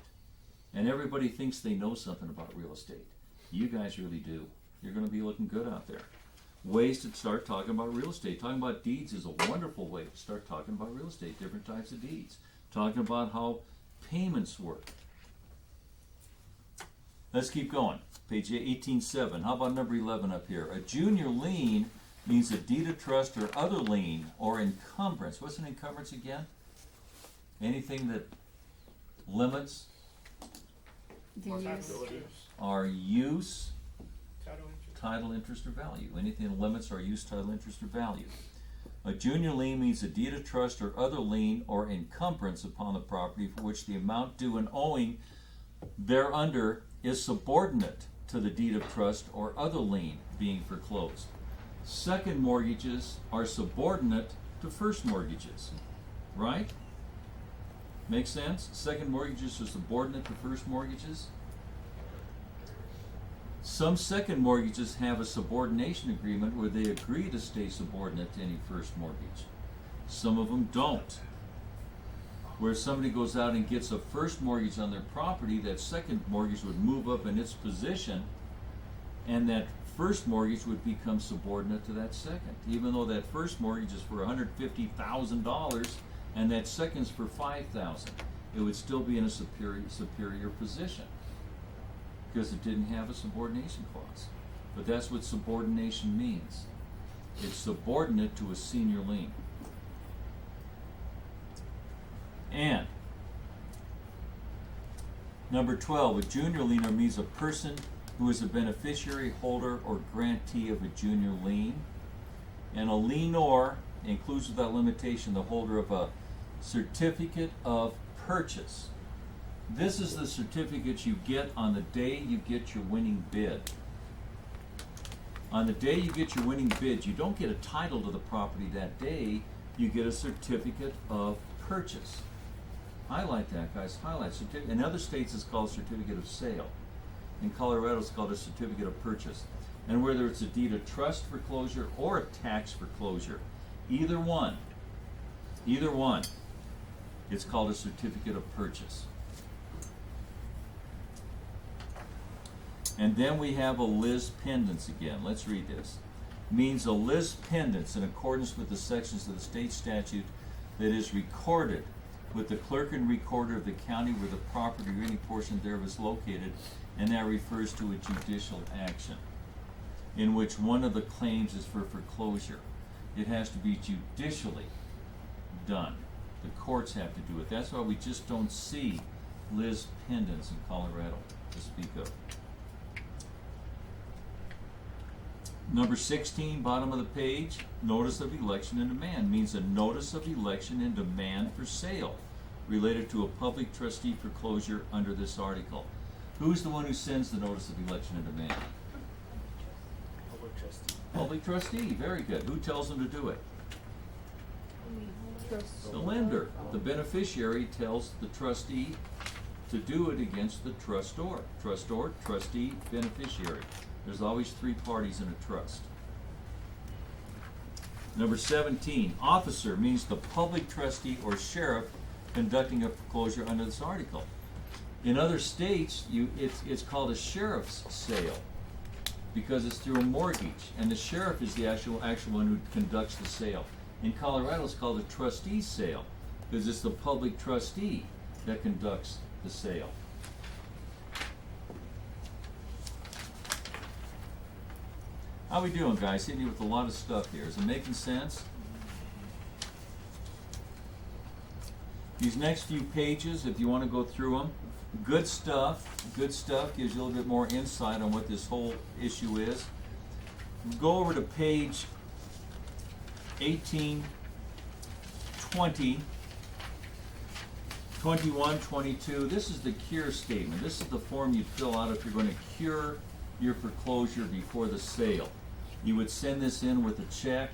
And everybody thinks they know something about real estate. You guys really do. You're going to be looking good out there. Ways to start talking about real estate. Talking about deeds is a wonderful way to start talking about real estate, different types of deeds. Talking about how payments work. Let's keep going. Page 18.7. How about number 11 up here? A junior lien means a deed of trust or other lien or encumbrance. What's an encumbrance again? Anything that limits our use, title, interest, or value. Anything that limits our use, title, interest, or value. A junior lien means a deed of trust or other lien or encumbrance upon the property for which the amount due and owing thereunder is subordinate to the deed of trust or other lien being foreclosed. Second mortgages are subordinate to first mortgages, right? Make sense? Second mortgages are subordinate to first mortgages. Some second mortgages have a subordination agreement where they agree to stay subordinate to any first mortgage. Some of them don't. Where somebody goes out and gets a first mortgage on their property, that second mortgage would move up in its position, and that first mortgage would become subordinate to that second. Even though that first mortgage is for $150,000 and that second's for $5,000, it would still be in a superior position because it didn't have a subordination clause. But that's what subordination means. It's subordinate to a senior lien. And number 12, a junior lienor means a person who is a beneficiary, holder, or grantee of a junior lien. And a lienor includes without limitation the holder of a certificate of purchase. This is the certificate you get on the day you get your winning bid. On the day you get your winning bid, you don't get a title to the property that day, you get a certificate of purchase. Highlight that, guys. Highlight. In other states, it's called a certificate of sale. In Colorado, it's called a certificate of purchase. And whether it's a deed of trust foreclosure or a tax foreclosure, either one, it's called a certificate of purchase. And then we have a lis pendens again. Let's read this. Means a lis pendens in accordance with the sections of the state statute that is recorded with the clerk and recorder of the county where the property or any portion thereof is located, and that refers to a judicial action in which one of the claims is for foreclosure. It has to be judicially done. The courts have to do it. That's why we just don't see Liz pendants in Colorado to speak of. Number 16, bottom of the page, notice of election and demand means a notice of election and demand for sale related to a public trustee foreclosure under this article. Who's the one who sends the notice of election and demand? Public trustee. Public trustee, very good. Who tells them to do it? Trust. The lender. The beneficiary tells the trustee to do it against the trustor. Trustor, trustee, beneficiary. There's always three parties in a trust. Number 17, officer means the public trustee or sheriff conducting a foreclosure under this article. In other states, it's called a sheriff's sale because it's through a mortgage, and the sheriff is the actual one who conducts the sale. In Colorado, it's called a trustee sale because it's the public trustee that conducts the sale. How we doing, guys? Hitting you with a lot of stuff here. Is it making sense? These next few pages, if you want to go through them, good stuff. Good stuff gives you a little bit more insight on what this whole issue is. Go over to page 18, 20, 21, 22. This is the cure statement. This is the form you'd fill out if you're going to cure your foreclosure before the sale. You would send this in with a check,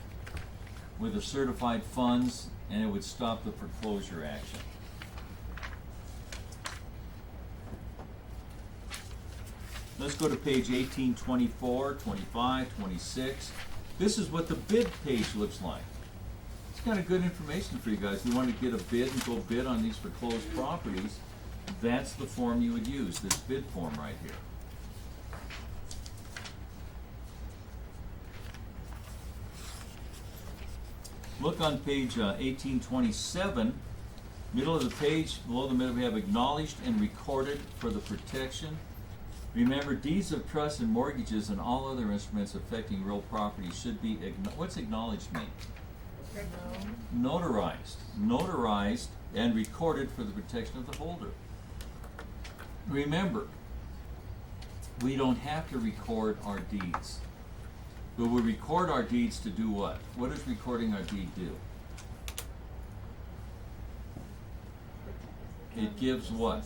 with the certified funds, and it would stop the foreclosure action. Let's go to page 18, 24, 25, 26. This is what the bid page looks like. It's kind of good information for you guys. If you want to get a bid and go bid on these foreclosed properties, that's the form you would use, this bid form right here. Look on page 1827, middle of the page, below the middle we have acknowledged and recorded for the protection. Remember, deeds of trust and mortgages and all other instruments affecting real property should be, what's acknowledged mean? Notarized. Notarized and recorded for the protection of the holder. Remember, we don't have to record our deeds. But we record our deeds to do what? What does recording our deed do? It gives what?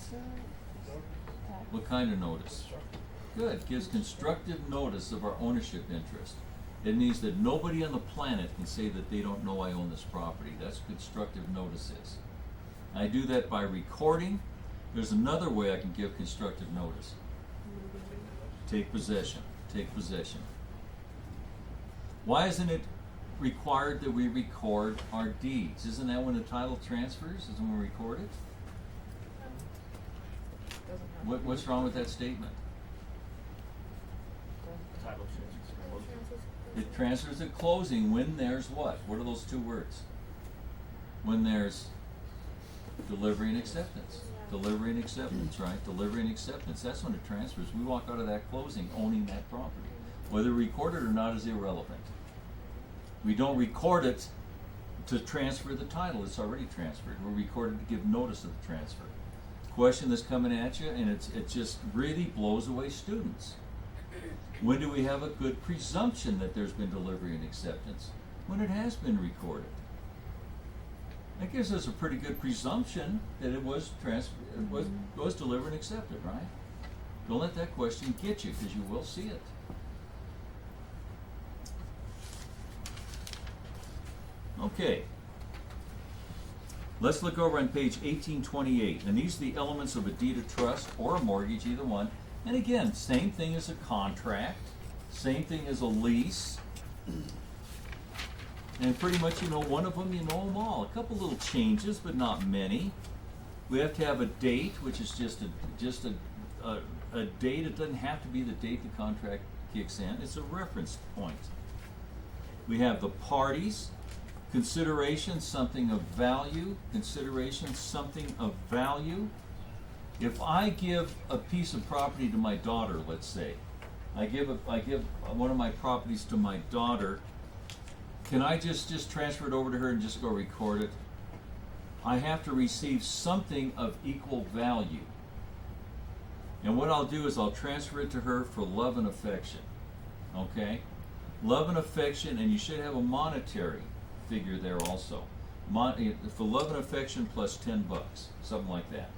What kind of notice? Good. Gives constructive notice of our ownership interest. It means that nobody on the planet can say that they don't know I own this property. That's what constructive notice is. I do that by recording. There's another way I can give constructive notice. Take possession. Take possession. Why isn't it required that we record our deeds? Isn't that when the title transfers? Isn't when we record it? What's wrong with that statement? Title transfer. It transfers at closing when there's what? What are those two words? When there's delivery and acceptance. Delivery and acceptance, right? Delivery and acceptance. That's when it transfers. We walk out of that closing owning that property. Whether recorded or not is irrelevant. We don't record it to transfer the title. It's already transferred. We're recorded to give notice of the transfer. Question that's coming at you, and it just really blows away students. When do we have a good presumption that there's been delivery and acceptance? When it has been recorded. That gives us a pretty good presumption that it was delivered and accepted, right? Don't let that question get you, because you will see it. Okay. Let's look over on page 1828, and these are the elements of a deed of trust or a mortgage, either one. And again, same thing as a contract, same thing as a lease. And pretty much you know one of them, you know them all. A couple little changes, but not many. We have to have a date, which is just a date. It doesn't have to be the date the contract kicks in. It's a reference point. We have the parties. Consideration, something of value. Consideration, something of value. If I give a piece of property to my daughter, let's say, I give one of my properties to my daughter, can I just transfer it over to her and just go record it? I have to receive something of equal value. And what I'll do is I'll transfer it to her for love and affection. Okay? Love and affection, and you should have a monetary figure there also. For love and affection plus $10, something like that.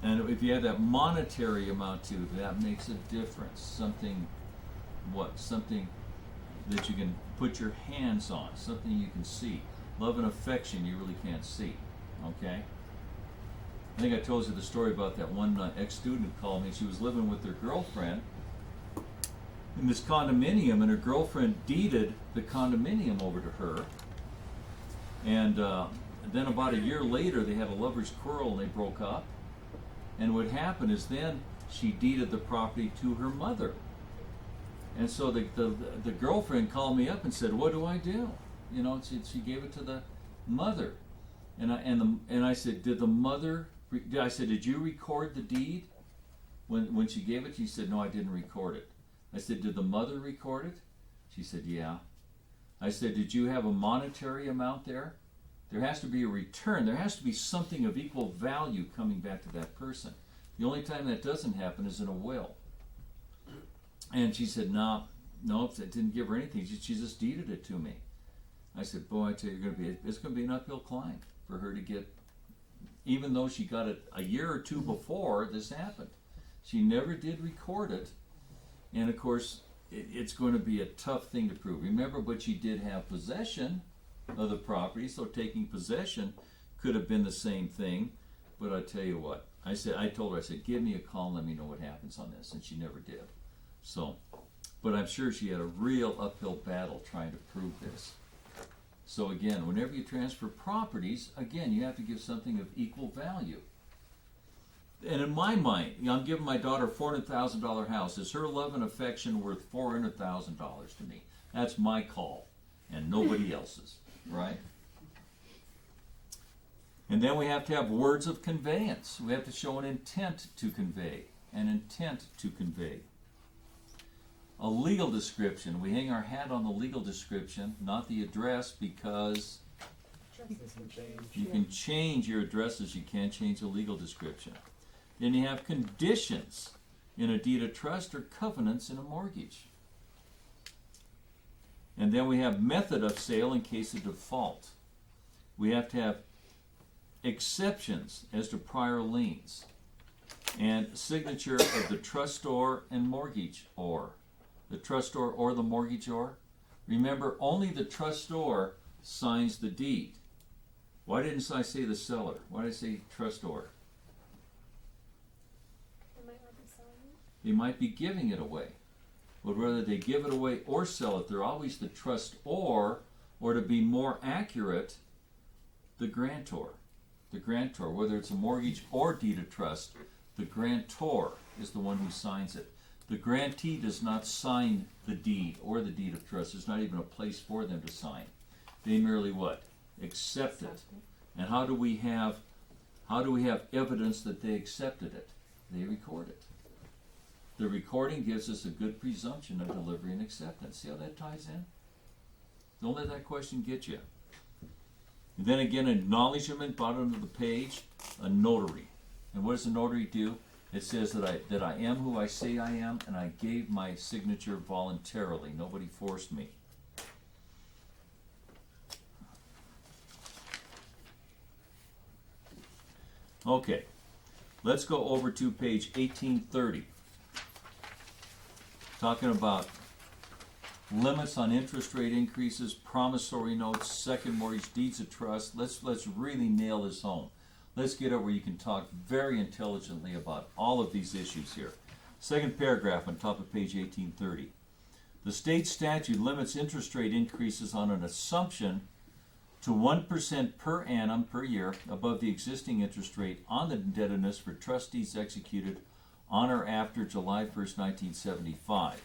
And if you have that monetary amount too, that makes a difference. Something that you can put your hands on, something you can see. Love and affection you really can't see. Okay? I think I told you the story about that one ex-student who called me. She was living with her girlfriend in this condominium, and her girlfriend deeded the condominium over to her. And then about a year later, they had a lover's quarrel and they broke up. And what happened is then she deeded the property to her mother. And so the girlfriend called me up and said, "What do I do?" You know, she gave it to the mother. And I said, "Did the mother?" I said, "Did you record the deed when she gave it?" She said, "No, I didn't record it." I said, "Did the mother record it?" She said, "Yeah." I said, "Did you have a monetary amount there?" There has to be a return. There has to be something of equal value coming back to that person. The only time that doesn't happen is in a will. And she said, no, I didn't give her anything. She just deeded it to me. I said, "Boy, I tell you, it's going to be an uphill climb for her to get, even though she got it a year or two before this happened. She never did record it. And of course, it's going to be a tough thing to prove. Remember, but she did have possession of the property, so taking possession could have been the same thing. But I tell you what, I told her, I said, "Give me a call and let me know what happens on this," and she never did. So, but I'm sure she had a real uphill battle trying to prove this. So again, whenever you transfer properties, again, you have to give something of equal value. And in my mind, I'm giving my daughter a $400,000 house. Is her love and affection worth $400,000 to me? That's my call, and nobody else's, right? And then we have to have words of conveyance. We have to show an intent to convey. An intent to convey. A legal description. We hang our hat on the legal description, not the address, because you can change your addresses, you can't change a legal description. Then you have conditions in a deed of trust or covenants in a mortgage. And then we have method of sale in case of default. We have to have exceptions as to prior liens, and signature of the trustor and mortgagor. The trustor or the mortgagor. Remember, only the trustor signs the deed. Why didn't I say the seller? Why did I say trustor? They might not be selling it. They might be giving it away. But whether they give it away or sell it, they're always the trustor, or to be more accurate, the grantor. The grantor, whether it's a mortgage or deed of trust, the grantor is the one who signs it. The grantee does not sign the deed or the deed of trust. There's not even a place for them to sign. They merely what? Accept it. And how do we have evidence that they accepted it? They record it. The recording gives us a good presumption of delivery and acceptance. See how that ties in? Don't let that question get you. And then again, acknowledgement, bottom of the page, a notary. And what does a notary do? It says that I am who I say I am, and I gave my signature voluntarily. Nobody forced me. Okay, let's go over to page 1830. Talking about limits on interest rate increases, promissory notes, second mortgage, deeds of trust. Let's really nail this home. Let's get it where you can talk very intelligently about all of these issues here. Second paragraph on top of page 1830. The state statute limits interest rate increases on an assumption to 1% per annum per year above the existing interest rate on the indebtedness for trustees executed on or after July 1st, 1975.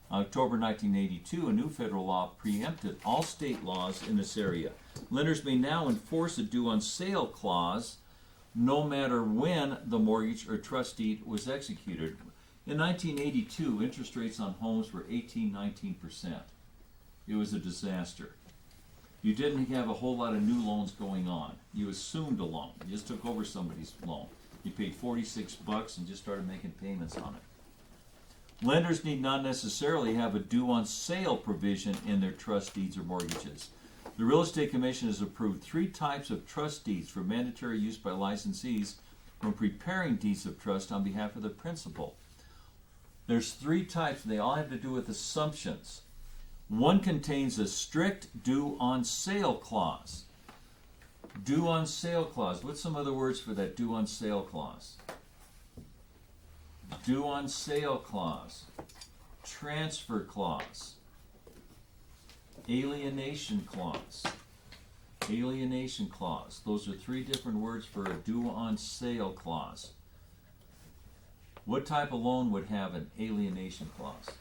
October 1982, a new federal law preempted all state laws in this area. Lenders may now enforce a due on sale clause no matter when the mortgage or trust deed was executed. In 1982, interest rates on homes were 18-19%. It was a disaster. You didn't have a whole lot of new loans going on. You assumed a loan. You just took over somebody's loan. You paid $46 and just started making payments on it. Lenders need not necessarily have a due on sale provision in their trust deeds or mortgages. The Real Estate Commission has approved 3 types of trust deeds for mandatory use by licensees when preparing deeds of trust on behalf of the principal. There's 3 types, and they all have to do with assumptions. One contains a strict due on sale clause. Due on sale clause. What's some other words for that due on sale clause? Due on sale clause. Transfer clause. Alienation clause. Alienation clause. Those are 3 different words for a due on sale clause. What type of loan would have an alienation clause?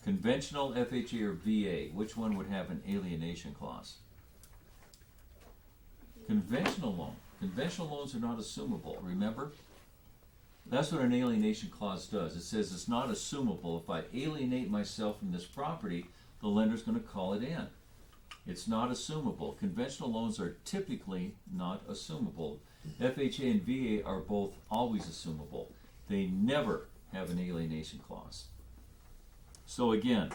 Conventional, FHA, or VA, which one would have an alienation clause? Conventional loan. Conventional loans are not assumable, remember? That's what an alienation clause does. It says it's not assumable. If I alienate myself from this property, the lender's going to call it in. It's not assumable. Conventional loans are typically not assumable. FHA and VA are both always assumable. They never have an alienation clause. So again,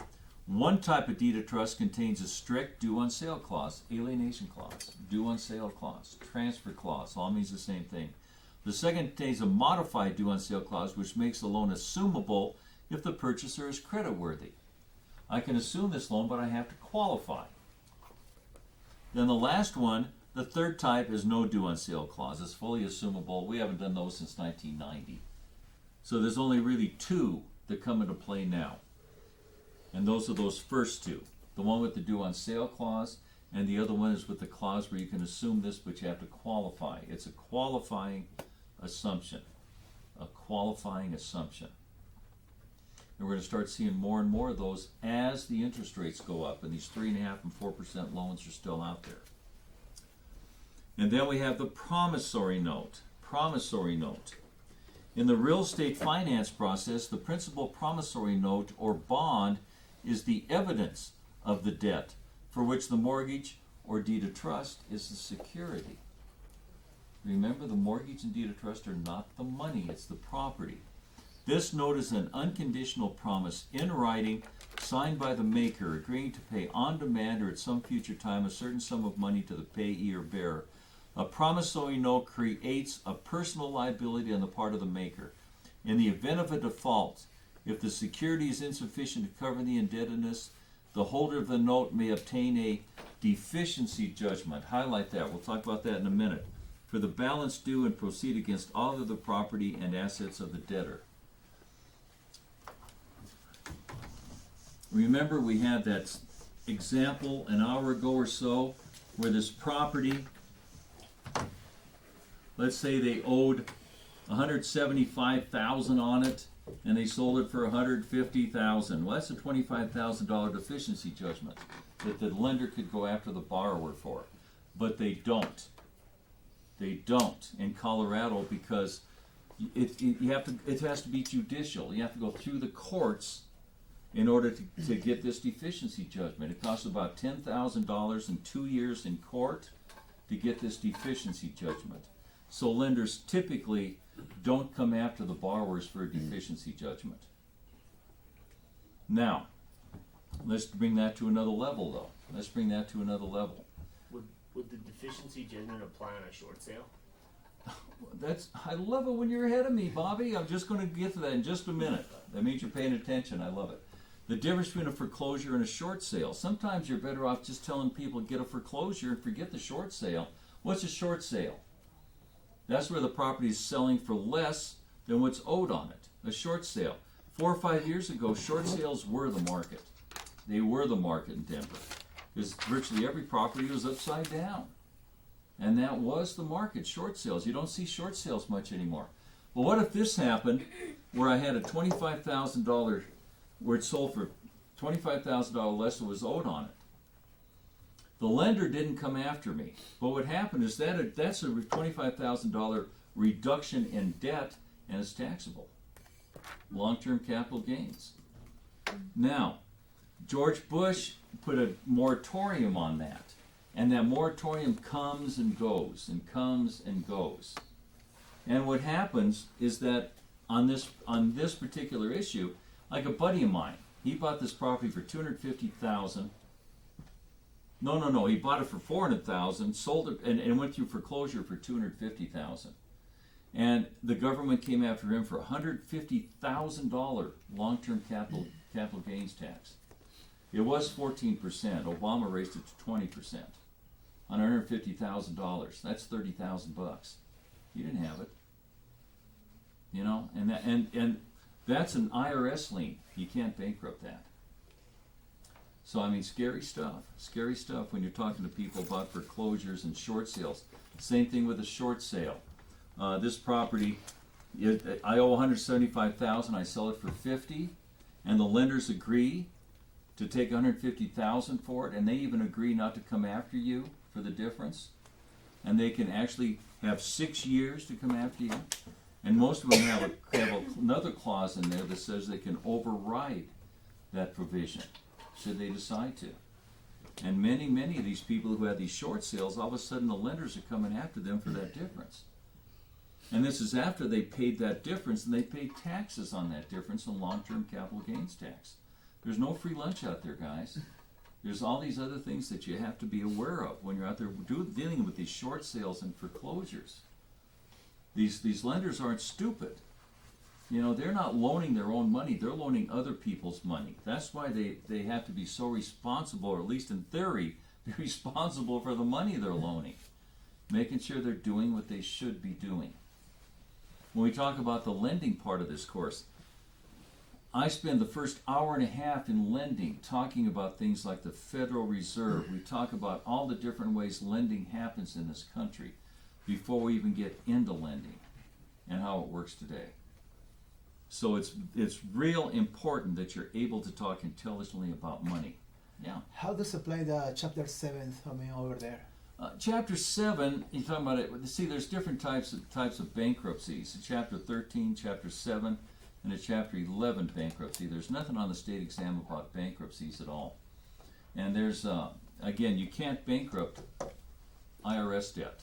one type of deed of trust contains a strict due on sale clause, alienation clause, due on sale clause, transfer clause, all means the same thing. The second contains a modified due on sale clause, which makes the loan assumable if the purchaser is creditworthy. I can assume this loan, but I have to qualify. Then the last one, the third type, is no due on sale clause. It's fully assumable. We haven't done those since 1990. So there's only really 2 that come into play now. And those are those first 2. The one with the due on sale clause, and the other one is with the clause where you can assume this, but you have to qualify. It's a qualifying assumption. A qualifying assumption. And we're going to start seeing more and more of those as the interest rates go up, and these 3.5% and 4% loans are still out there. And then we have the promissory note. Promissory note. In the real estate finance process, the principal promissory note or bond is the evidence of the debt for which the mortgage or deed of trust is the security. Remember, the mortgage and deed of trust are not the money, it's the property. This note is an unconditional promise in writing signed by the maker agreeing to pay on demand or at some future time a certain sum of money to the payee or bearer. A promissory note creates a personal liability on the part of the maker. In the event of a default, if the security is insufficient to cover the indebtedness, the holder of the note may obtain a deficiency judgment. Highlight that. We'll talk about that in a minute. For the balance due and proceed against all of the property and assets of the debtor. Remember, we had that example an hour ago or so where this property, let's say they owed $175,000 on it and they sold it for $150,000. Well, that's a $25,000 deficiency judgment that the lender could go after the borrower for. But they don't. They don't in Colorado because it has to be judicial. You have to go through the courts in order to get this deficiency judgment. It costs about $10,000 and 2 years in court to get this deficiency judgment. So lenders typically don't come after the borrowers for a deficiency judgment. Now, let's bring that to another level though. Let's bring that to another level. Would the deficiency judgment apply on a short sale? I love it when you're ahead of me, Bobby. I'm just going to get to that in just a minute. That means you're paying attention. I love it. The difference between a foreclosure and a short sale. Sometimes you're better off just telling people get a foreclosure and forget the short sale. What's a short sale? That's where the property is selling for less than what's owed on it. A short sale. 4 or 5 years ago, short sales were the market. They were the market in Denver. Because virtually every property was upside down. And that was the market, short sales. You don't see short sales much anymore. Well, what if this happened where I had a $25,000, where it sold for $25,000 less than was owed on it? The lender didn't come after me. But what happened is that's a $25,000 reduction in debt, and it's taxable. Long-term capital gains. Now, George Bush put a moratorium on that. And that moratorium comes and goes and comes and goes. And what happens is that on this particular issue, like a buddy of mine, he bought this property for $250,000. No, he bought it for $400,000, sold it, and went through foreclosure for $250,000. And the government came after him for $150,000 long-term capital gains tax. It was 14%. Obama raised it to 20%. On $150,000, that's $30,000. You didn't have it, you know, and that's an IRS lien. You can't bankrupt that. So I mean, scary stuff when you're talking to people about foreclosures and short sales. Same thing with a short sale. This property, I owe $175,000. I sell it for $50,000, and the lenders agree to take $150,000 for it, and they even agree not to come after you for the difference. And they can actually have 6 years to come after you. And most of them have another clause in there that says they can override that provision, should they decide to. And many of these people who had these short sales, all of a sudden the lenders are coming after them for that difference. And this is after they paid that difference, and they paid taxes on that difference in long-term capital gains tax. There's no free lunch out there, guys. There's all these other things that you have to be aware of when you're out there dealing with these short sales and foreclosures. These lenders aren't stupid. You know, they're not loaning their own money, they're loaning other people's money. That's why they have to be so responsible, or at least in theory, be responsible for the money they're loaning. Making sure they're doing what they should be doing. When we talk about the lending part of this course, I spend the first hour and a half in lending talking about things like the Federal Reserve. We talk about all the different ways lending happens in this country before we even get into lending and how it works today. So it's real important that you're able to talk intelligently about money. Yeah. How does apply the chapter 7 over there? Chapter 7, you're talking about it. See, there's different types of bankruptcies. Chapter 13, Chapter 7, and a Chapter 11 bankruptcy. There's nothing on the state exam about bankruptcies at all. And there's, again, you can't bankrupt IRS debt.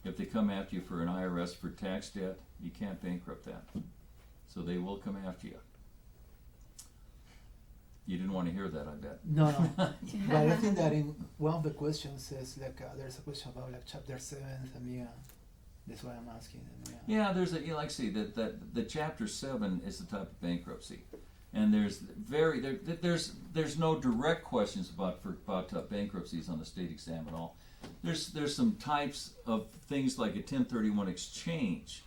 If they come after you for an IRS for tax debt, you can't bankrupt that. So they will come after you. You didn't want to hear that, I bet. No. But I think that in one of the questions is like there's a question about like chapter 7, and that's why I'm asking. Yeah, there's a, like I say, that the chapter 7 is the type of bankruptcy, and there's no direct questions about bankruptcies on the state exam at all. There's some types of things like a 1031 exchange,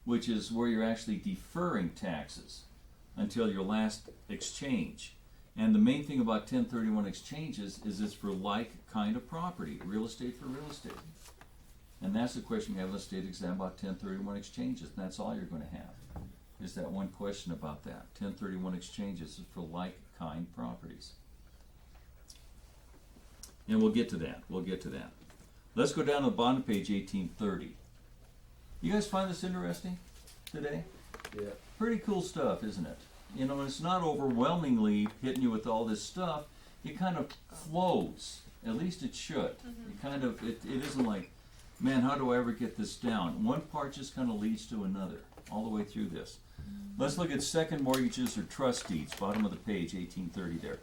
which is where you're actually deferring taxes until your last exchange. And the main thing about 1031 exchanges is it's for like kind of property, real estate for real estate. And that's the question you have in the state exam about 1031 exchanges, and that's all you're going to have, is that one question about that. 1031 exchanges is for like kind properties. And we'll get to that. Let's go down to the bottom of page 1830. You guys find this interesting today? Yeah. Pretty cool stuff, isn't it? You know, it's not overwhelmingly hitting you with all this stuff. It kind of flows. At least it should. It isn't like, man, how do I ever get this down? One part just kind of leads to another, all the way through this. Let's look at second mortgages or trust deeds, bottom of the page, 1830 there.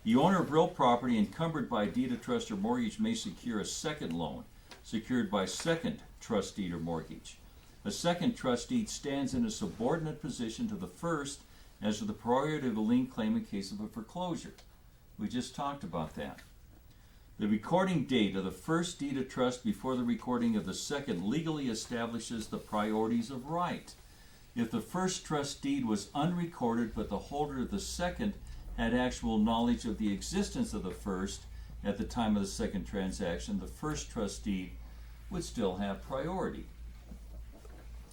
The owner of real property encumbered by a deed of trust or mortgage may secure a second loan, secured by second trust deed or mortgage. A second trust deed stands in a subordinate position to the first as to the priority of a lien claim in case of a foreclosure. We just talked about that. The recording date of the first deed of trust before the recording of the second legally establishes the priorities of right. If the first trust deed was unrecorded but the holder of the second had actual knowledge of the existence of the first at the time of the second transaction, the first trust deed would still have priority.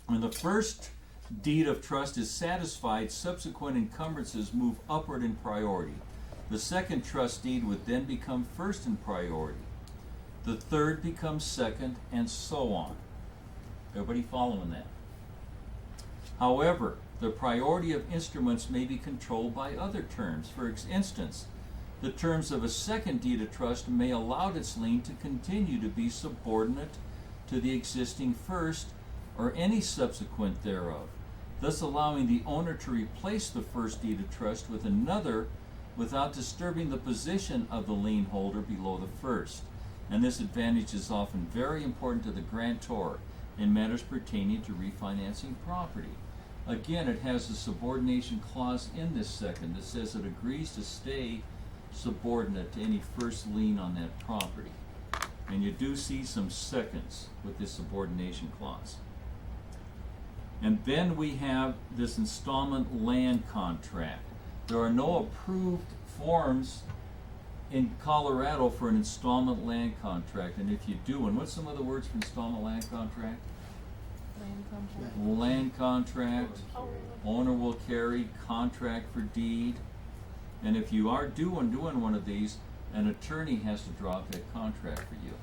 When the first deed of trust is satisfied, subsequent encumbrances move upward in priority. The second trust deed would then become first in priority. The third becomes second, and so on. Everybody following that? However, the priority of instruments may be controlled by other terms. For instance, the terms of a second deed of trust may allow its lien to continue to be subordinate to the existing first or any subsequent thereof, thus allowing the owner to replace the first deed of trust with another without disturbing the position of the lien holder below the first. And this advantage is often very important to the grantor in matters pertaining to refinancing property. Again, it has a subordination clause in this second that says it agrees to stay subordinate to any first lien on that property. And you do see some seconds with this subordination clause. And then we have this installment land contract. There are no approved forms in Colorado for an installment land contract, and if you do, and what's some other words for installment land contract? Land contract. Land contract, owner will carry, contract for deed, and if you are doing one of these, an attorney has to draw up that contract for you.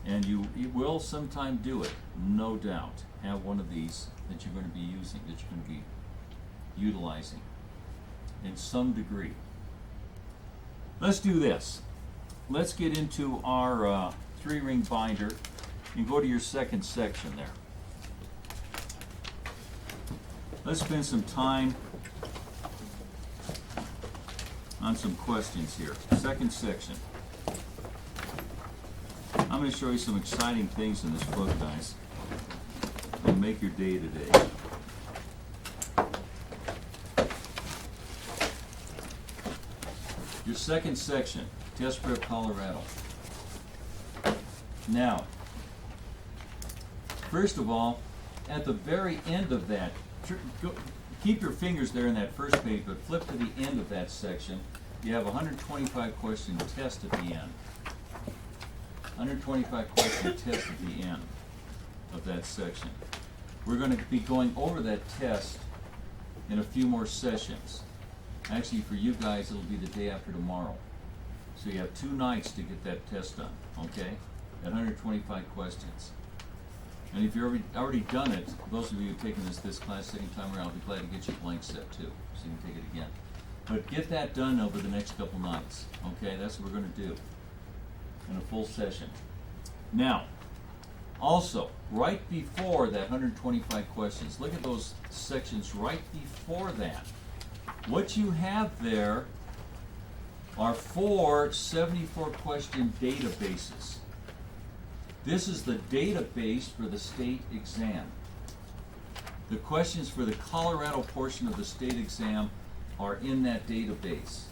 And you will sometime do it, no doubt. Have one of these that you're going to be using, that you're going to be utilizing in some degree. Let's do this. Let's get into our 3-ring binder and go to your second section there. Let's spend some time on some questions here. Second section. I'm going to show you some exciting things in this book, guys. It'll make your day today. Your second section, Test Prep Colorado. Now, first of all, at the very end of that, keep your fingers there in that first page, but flip to the end of that section. You have a 125 question test at the end. 125 question test at the end of that section. We're going to be going over that test in a few more sessions. Actually, for you guys, it'll be the day after tomorrow. So you have 2 nights to get that test done, okay? At 125 questions. And if you've already done it, those of you who've taken this class second time around, I'll be glad to get you a blank set too, so you can take it again. But get that done over the next couple nights, okay? That's what we're going to do in a full session. Now, also, right before that 125 questions, look at those sections right before that. What you have there are 4 74-question databases. This is the database for the state exam. The questions for the Colorado portion of the state exam are in that database.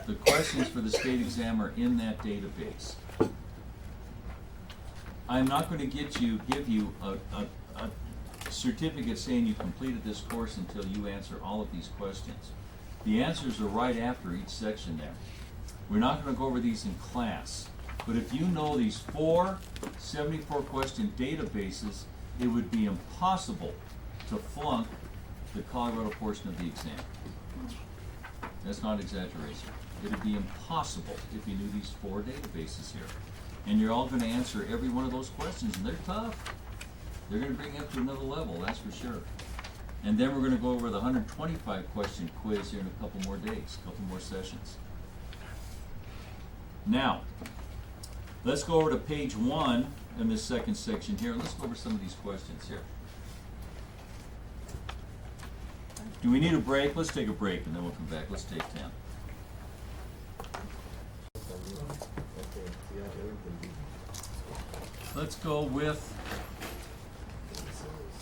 The questions for the state exam are in that database. I'm not going to give you a certificate saying you completed this course until you answer all of these questions. The answers are right after each section there. We're not going to go over these in class, but if you know these 4 74-question databases, it would be impossible to flunk the Colorado portion of the exam. That's not exaggeration. It would be impossible if you knew these 4 databases here. And you're all going to answer every one of those questions, and they're tough. They're going to bring you up to another level, that's for sure. And then we're going to go over the 125 question quiz here in a couple more days, a couple more sessions. Now, let's go over to page 1 in this second section here. Let's go over some of these questions here. Do we need a break? Let's take a break and then we'll come back. Let's take 10. Let's go with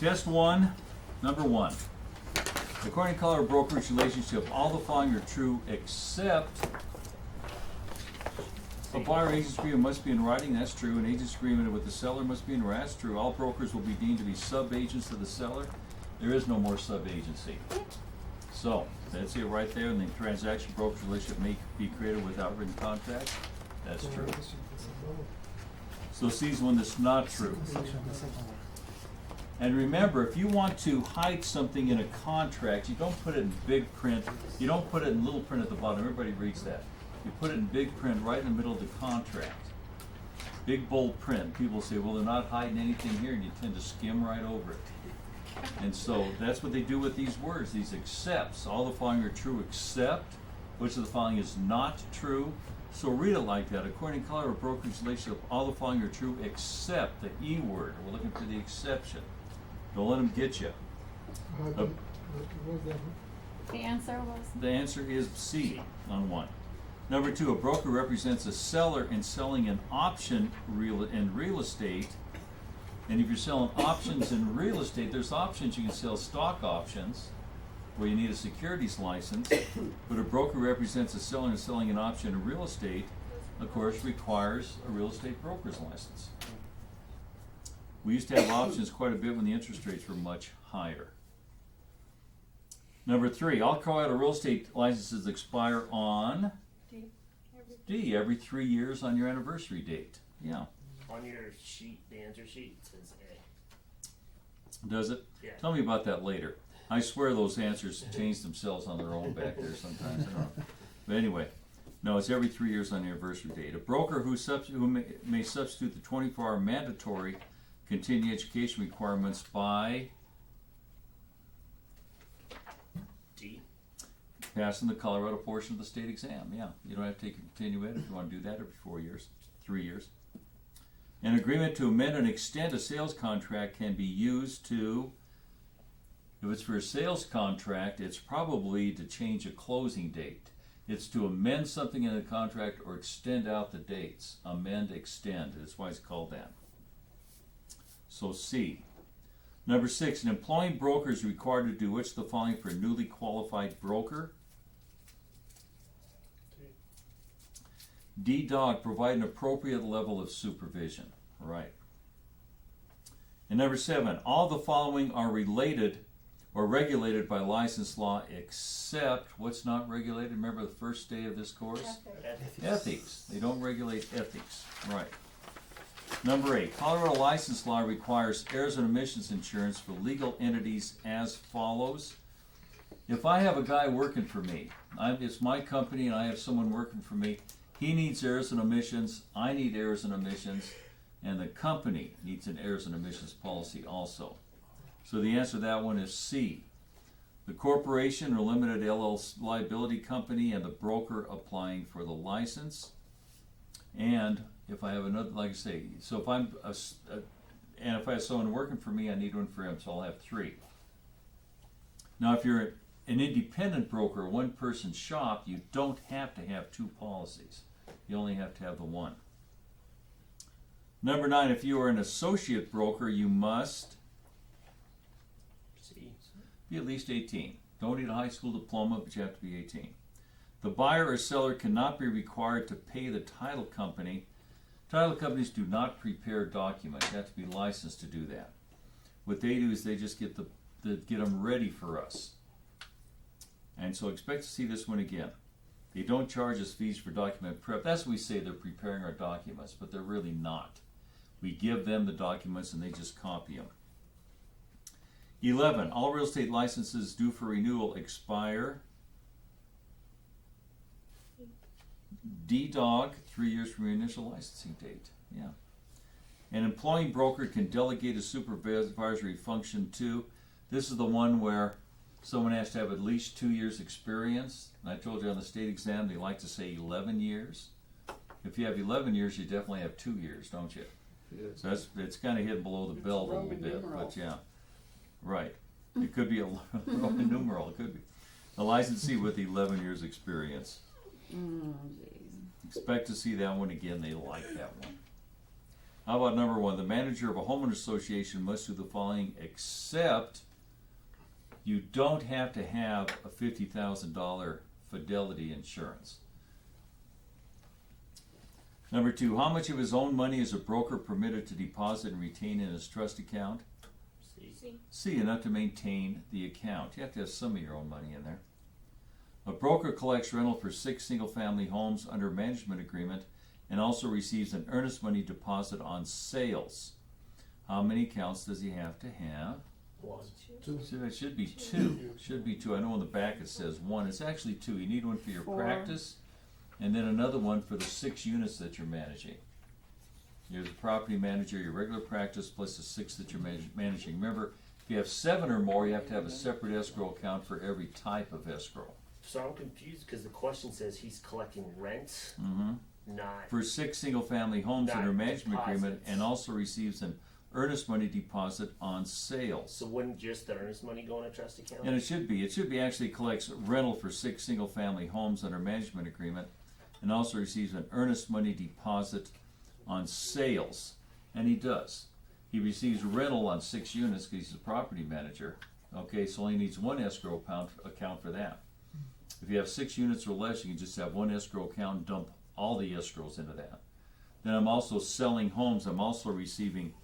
test 1, number 1. According to Colorado brokerage relationship, all the following are true except a buyer agent's agreement must be in writing. That's true. An agent's agreement with the seller must be in writing. That's true. All brokers will be deemed to be sub-agents to the seller. There is no more sub-agency. So that's it right there. And the transaction brokerage relationship may be created without written contract. That's true. So see one that's not true. And remember, if you want to hide something in a contract, you don't put it in big print. You don't put it in little print at the bottom. Everybody reads that. You put it in big print right in the middle of the contract. Big bold print. People say, well, they're not hiding anything here, and you tend to skim right over it. And so that's what they do with these words, these excepts. All the following are true except, which of the following is not true. So read it like that. According to Colorado Brokerage Relationship, all the following are true except the E word. We're looking for the exception. Don't let them get you. What was that? The answer was. The answer is C on 1. Number 2, a broker represents a seller in selling an option in real estate. And if you're selling options in real estate, there's options. You can sell stock options where you need a securities license. But a broker represents a seller in selling an option in real estate, of course, requires a real estate broker's license. We used to have options quite a bit when the interest rates were much higher. Number 3, all Colorado real estate licenses expire on D, every 3 years on your anniversary date. Yeah. On your sheet, the answer sheet, it says A. Does it? Yeah. Tell me about that later. I swear those answers change themselves on their own back there sometimes. I don't know. But anyway, no, it's every 3 years on the anniversary date. A broker who may substitute the 24-hour mandatory continuing education requirements by D. passing the Colorado portion of the state exam. Yeah, you don't have to take a continue ed if you want to do that every 4 years, 3 years. An agreement to amend and extend a sales contract can be used to, if it's for a sales contract, it's probably to change a closing date. It's to amend something in the contract or extend out the dates. Amend, extend. That's why it's called that. So C. Number 6, an employing broker is required to do which of the following for a newly qualified broker? D. Dog, provide an appropriate level of supervision. Right. And number 7, all the following are related or regulated by license law except what's not regulated? Remember the first day of this course? Ethics. They don't regulate ethics. Right. Number 8, Colorado license law requires errors and omissions insurance for legal entities as follows. If I have a guy working for me, it's my company and I have someone working for me, he needs errors and omissions, I need errors and omissions, and the company needs an errors and omissions policy also. So the answer to that one is C. The corporation or limited LLC liability company and the broker applying for the license. And if I have another, like I say, so if I'm and if I have someone working for me, I need one for him, so I'll have 3. Now, if you're an independent broker, a one-person shop, you don't have to have 2 policies. You only have to have the one. Number 9, if you are an associate broker, you must C. be at least 18. Don't need a high school diploma, but you have to be 18. The buyer or seller cannot be required to pay the title company. Title companies do not prepare documents. You have to be licensed to do that. What they do is they just get them ready for us. And so expect to see this one again. They don't charge us fees for document prep. That's what we say, they're preparing our documents, but they're really not. We give them the documents and they just copy them. 11, all real estate licenses due for renewal expire. D-Dog, 3 years from your initial licensing date. Yeah. An employing broker can delegate a supervisory function to. This is the one where someone has to have at least 2 years experience. And I told you on the state exam they like to say 11 years. If you have 11 years, you definitely have 2 years, don't you? Yes. So it's kind of hidden below the belt a little Roman bit, numeral. but yeah. Right. It could be a Roman numeral, it could be. A licensee with 11 years experience. Oh, jeez. Expect to see that one again. They like that one. How about number 1? The manager of a homeowner association must do the following, except you don't have to have a $50,000 fidelity insurance. Number 2, how much of his own money is a broker permitted to deposit and retain in his trust account? C. C. C, enough to maintain the account. You have to have some of your own money in there. A broker collects rental for 6 single-family homes under a management agreement and also receives an earnest money deposit on sales. How many accounts does he have to have? 1. 2. So it should be 2. Should be 2. I know on the back it says 1. It's actually 2. You need one for your 4. practice and then another one for the 6 units that you're managing. You're the property manager, your regular practice, plus the 6 that you're managing. Remember, If you have 7 or more, you have to have a separate escrow account for every type of escrow. So I'm confused because the question says he's collecting rent, not. For 6 single-family homes Not under management agreement, deposits. and also receives an earnest money deposit on sales. So wouldn't just the earnest money go in a trust account? And it should be actually collects rental for 6 single-family homes under management agreement, and also receives an earnest money deposit on sales. And he does. He receives rental on 6 units because he's a property manager. Okay, so he needs 1 escrow account for that. If you have 6 units or less, you can just have 1 escrow account and dump all the escrows into that. Then I'm also selling homes. I'm also receiving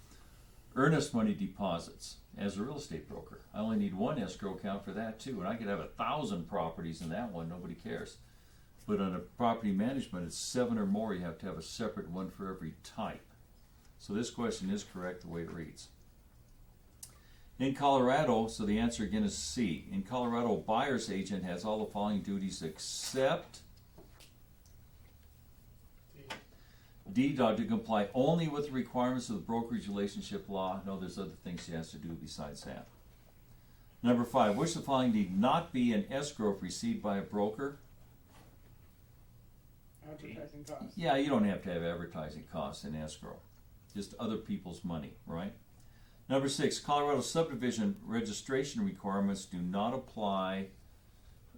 earnest money deposits as a real estate broker. I only need 1 escrow account for that too, and I could have 1,000 properties in that one. Nobody cares. But on a property management, it's 7 or more. You have to have a separate one for every type. So this question is correct the way it reads. In Colorado, so the answer again is C. In Colorado, a buyer's agent has all the following duties except D. To comply only with the requirements of the brokerage relationship law. No, there's other things she has to do besides that. Number 5, which of the following need not be an escrow if received by a broker? Advertising costs. Yeah, you don't have to have advertising costs in escrow. Just other people's money, right? Number 6, Colorado subdivision registration requirements do not apply.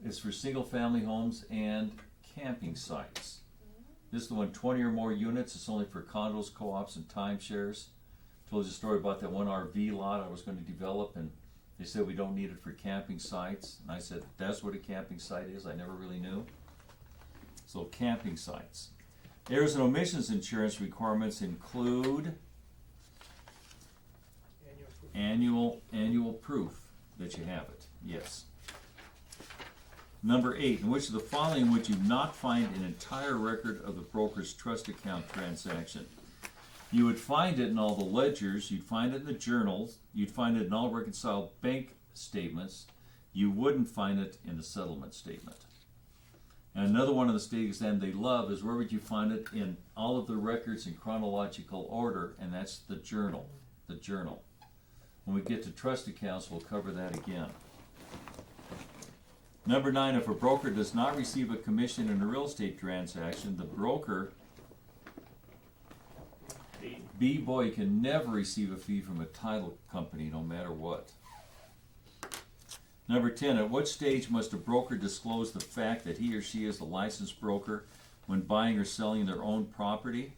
It's for single-family homes and camping sites. This is the one 20 or more units. It's only for condos, co-ops, and timeshares. Told you a story about that one RV lot I was going to develop, and they said we don't need it for camping sites. And I said, that's what a camping site is. I never really knew. So camping sites. Errors and omissions insurance requirements include annual proof that you have it. Yes. Number 8, in which of the following would you not find an entire record of the broker's trust account transaction? You would find it in all the ledgers, you'd find it in the journals, you'd find it in all reconciled bank statements, you wouldn't find it in the settlement statement. And another one of the state exam they love is where would you find it in all of the records in chronological order, and that's the journal. The journal. When we get to trust accounts, we'll cover that again. Number 9, if a broker does not receive a commission in a real estate transaction, the broker, B-boy, can never receive a fee from a title company no matter what. Number 10, at what stage must a broker disclose the fact that he or she is a licensed broker when buying or selling their own property?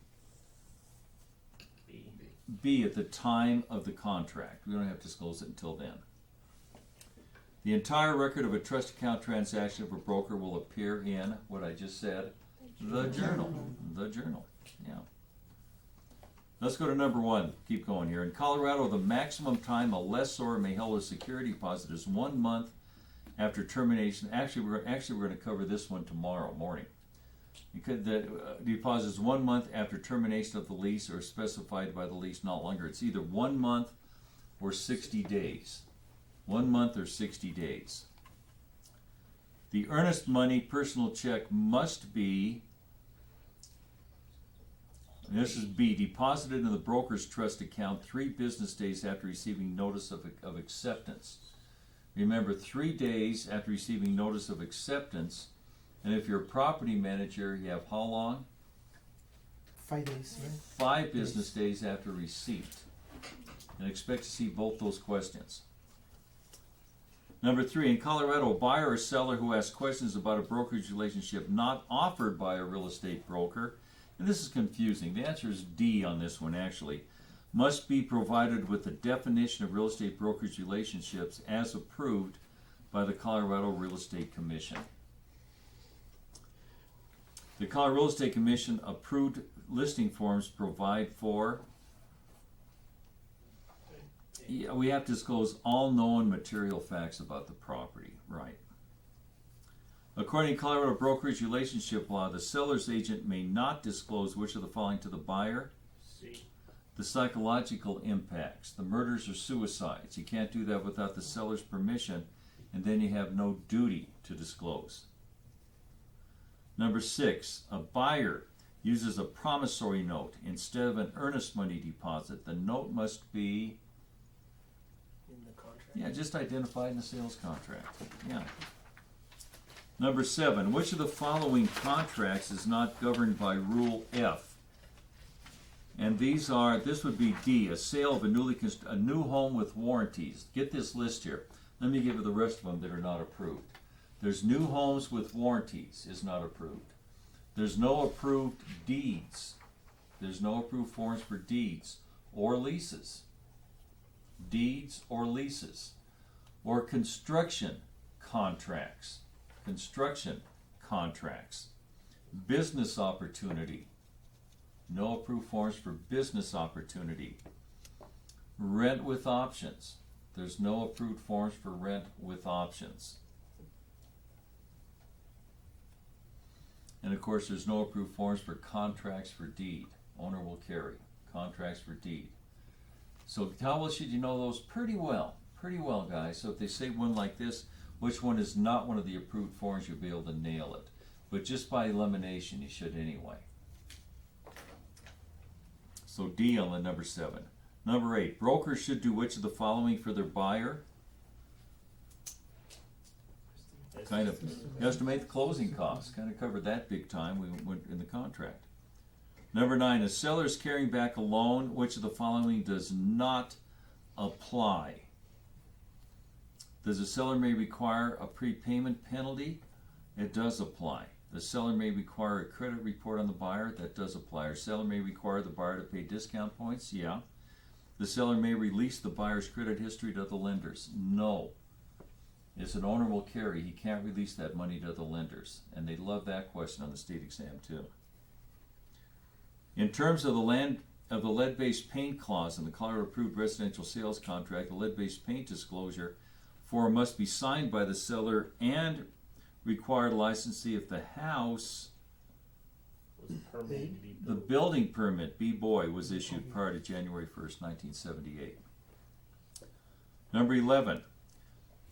B, at the time of the contract. We don't have to disclose it until then. The entire record of a trust account transaction of a broker will appear in what I just said, the journal. The journal, yeah. Let's go to number 1. Keep going here. In Colorado, the maximum time a lessor may hold a security deposit is 1 month after termination. Actually, we're going to cover this one tomorrow morning. The deposit is 1 month after termination of the lease or specified by the lease, not longer. It's either 1 month or 60 days. 1 month or 60 days. The earnest money personal check must be, and this is B, deposited in the broker's trust account 3 business days after receiving notice of acceptance. Remember, 3 days after receiving notice of acceptance, and if you're a property manager, you have how long? 5 days, right? 5 business days after receipt. And expect to see both those questions. Number 3, in Colorado, a buyer or seller who asks questions about a brokerage relationship not offered by a real estate broker, and this is confusing. The answer is D on this one, actually. Must be provided with the definition of real estate brokerage relationships as approved by the Colorado Real Estate Commission. The Colorado Real Estate Commission approved listing forms provide for, yeah, we have to disclose all known material facts about the property, right? According to Colorado brokerage relationship law, the seller's agent may not disclose which of the following to the buyer. C. The psychological impacts, the murders or suicides. You can't do that without the seller's permission, and then you have no duty to disclose. Number 6, a buyer uses a promissory note instead of an earnest money deposit. The note must be In the contract. Yeah, just identified in the sales contract, yeah. Number 7, which of the following contracts is not governed by Rule F? And this would be D, a sale of a new home with warranties. Get this list here. Let me give you the rest of them that are not approved. There's new homes with warranties is not approved. There's no approved deeds. There's no approved forms for deeds or leases. Deeds or leases. Or construction contracts. Construction contracts. Business opportunity. No approved forms for business opportunity. Rent with options. There's no approved forms for rent with options. And of course, there's no approved forms for contracts for deed. Owner will carry. Contracts for deed. So how well should you know those? Pretty well, guys. So if they say one like this, which one is not one of the approved forms, you'll be able to nail it. But just by elimination, you should anyway. So D on the number 7. Number 8, brokers should do which of the following for their buyer? Kind of estimate the closing costs. Kind of covered that big time. We went in the contract. Number 9, a seller is carrying back a loan. Which of the following does not apply? Does a seller may require a prepayment penalty? It does apply. The seller may require a credit report on the buyer. That does apply. Or seller may require the buyer to pay discount points. Yeah. The seller may release the buyer's credit history to the lenders. No. It's an owner will carry. He can't release that money to the lenders. And they love that question on the state exam too. In terms of the lead-based paint clause in the Colorado approved residential sales contract, the lead-based paint disclosure form must be signed by the seller and required licensee if the house, Was permitted to be the built. building permit, B-boy, was issued prior to January 1st, 1978. Number 11,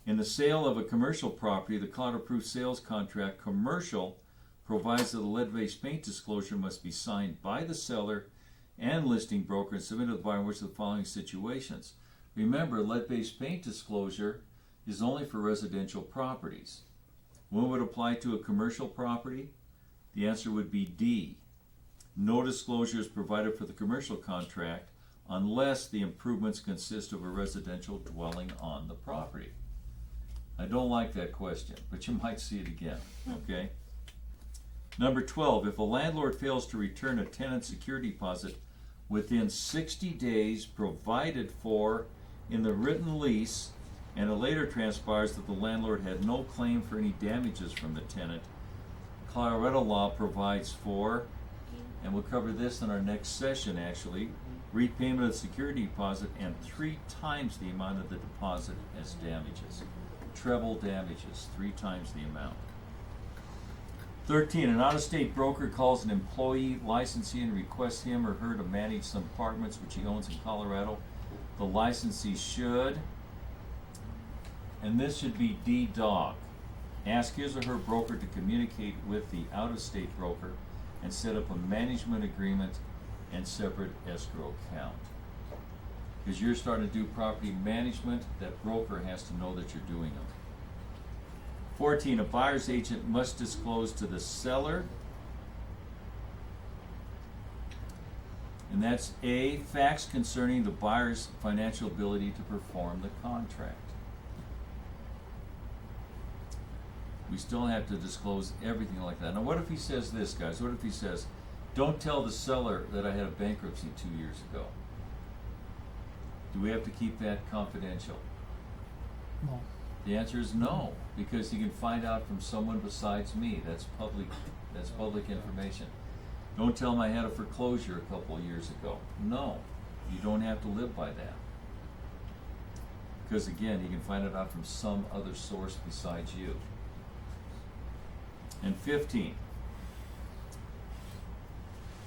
in the sale of a commercial property, the Colorado approved sales contract commercial provides that the lead-based paint disclosure must be signed by the seller and listing broker and submitted to the buyer in which of the following situations. Remember, lead-based paint disclosure is only for residential properties. When would it apply to a commercial property? The answer would be D. No disclosure is provided for the commercial contract unless the improvements consist of a residential dwelling on the property. I don't like that question, but you might see it again, okay? Number 12, if a landlord fails to return a tenant security deposit within 60 days provided for in the written lease, and it later transpires that the landlord had no claim for any damages from the tenant, Colorado law provides for, and we'll cover this in our next session actually, repayment of the security deposit and 3 times the amount of the deposit as damages. Treble damages, 3 times the amount. 13, an out-of-state broker calls an employee licensee and requests him or her to manage some apartments which he owns in Colorado. The licensee should, and this should be D-Dog, ask his or her broker to communicate with the out-of-state broker and set up a management agreement and separate escrow account. Because you're starting to do property management, that broker has to know that you're doing them. 14, a buyer's agent must disclose to the seller, and that's A, facts concerning the buyer's financial ability to perform the contract. We still have to disclose everything like that. Now what if he says this, guys? What if he says, don't tell the seller that I had a bankruptcy 2 years ago? Do we have to keep that confidential? No. The answer is no, because he can find out from someone besides me. That's public information. Don't tell him I had a foreclosure a couple of years ago. No, you don't have to live by that. Because again, he can find it out from some other source besides you. And 15.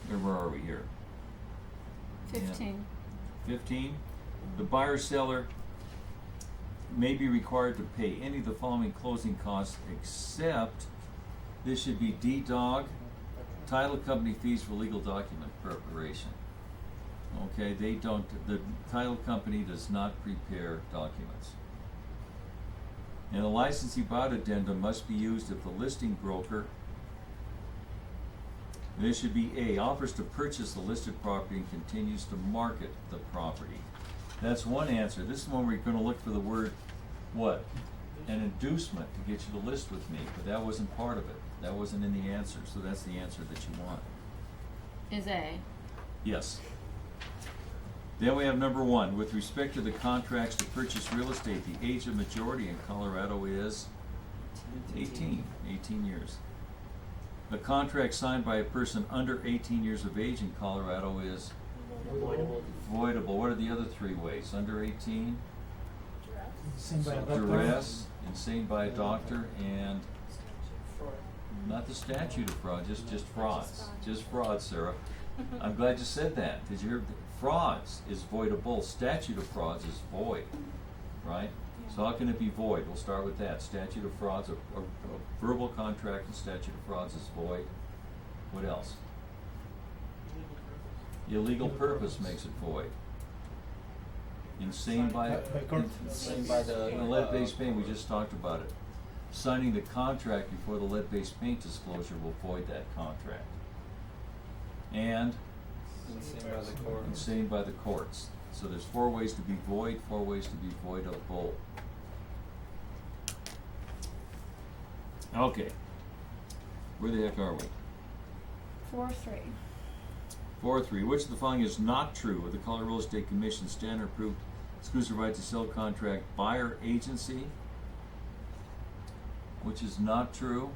Where are we here? 15. 15. The buyer-seller may be required to pay any of the following closing costs except, this should be D-Dog, title company fees for legal document preparation. Okay, the title company does not prepare documents. And the licensee bout addendum must be used if the listing broker, this should be A, offers to purchase the listed property and continues to market the property. That's one answer. This is one where you're gonna look for the word, what? An inducement to get you to list with me, but that wasn't part of it. That wasn't in the answer, so that's the answer that you want. Is A. Yes. Then we have number 1, with respect to the contracts to purchase real estate, the age of majority in Colorado is 18 years. A contract signed by a person under 18 years of age in Colorado is Avoidable. voidable. What are the other 3 ways? Under 18, Same by a doctor. duress, insane by a doctor, and Fraud. not the statute of fraud, just frauds. Just frauds, Sarah. I'm glad you said that, because you're, frauds is voidable, statute of frauds is void, right? So how can it be void? We'll start with that. Statute of frauds, a verbal contract and statute of frauds is void. What else? Illegal purpose makes it void. Insane by court. Insane by the, lead-based paint, we just talked about it. Signing the contract before the lead-based paint disclosure will void that contract. And insane by the court. insane by the courts. So there's 4 ways to be void, 4 ways to be voidable. Okay. Where the heck are we? 4-3. 4-3. Which of the following is not true of the Colorado Real Estate Commission standard approved exclusive right to sell contract buyer agency? Which is not true?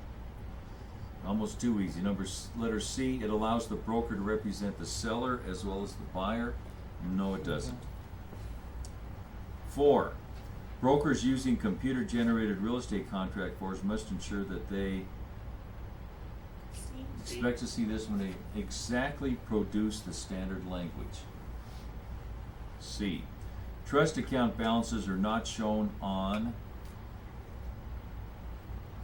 Almost too easy. Letter C, it allows the broker to represent the seller as well as the buyer. No, it doesn't. 4, brokers using computer-generated real estate contract forms must ensure that they expect to see this when they exactly produce the standard language. C, trust account balances are not shown on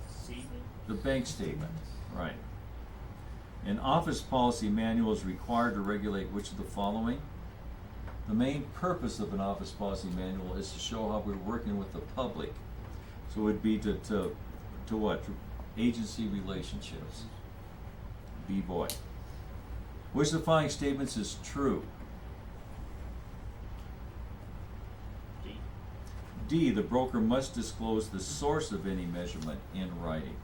C. the bank statement. Right. An office policy manual is required to regulate which of the following? The main purpose of an office policy manual is to show how we're working with the public. So it would be to what? To agency relationships. B-boy. Which of the following statements is true? D. D, the broker must disclose the source of any measurement in writing.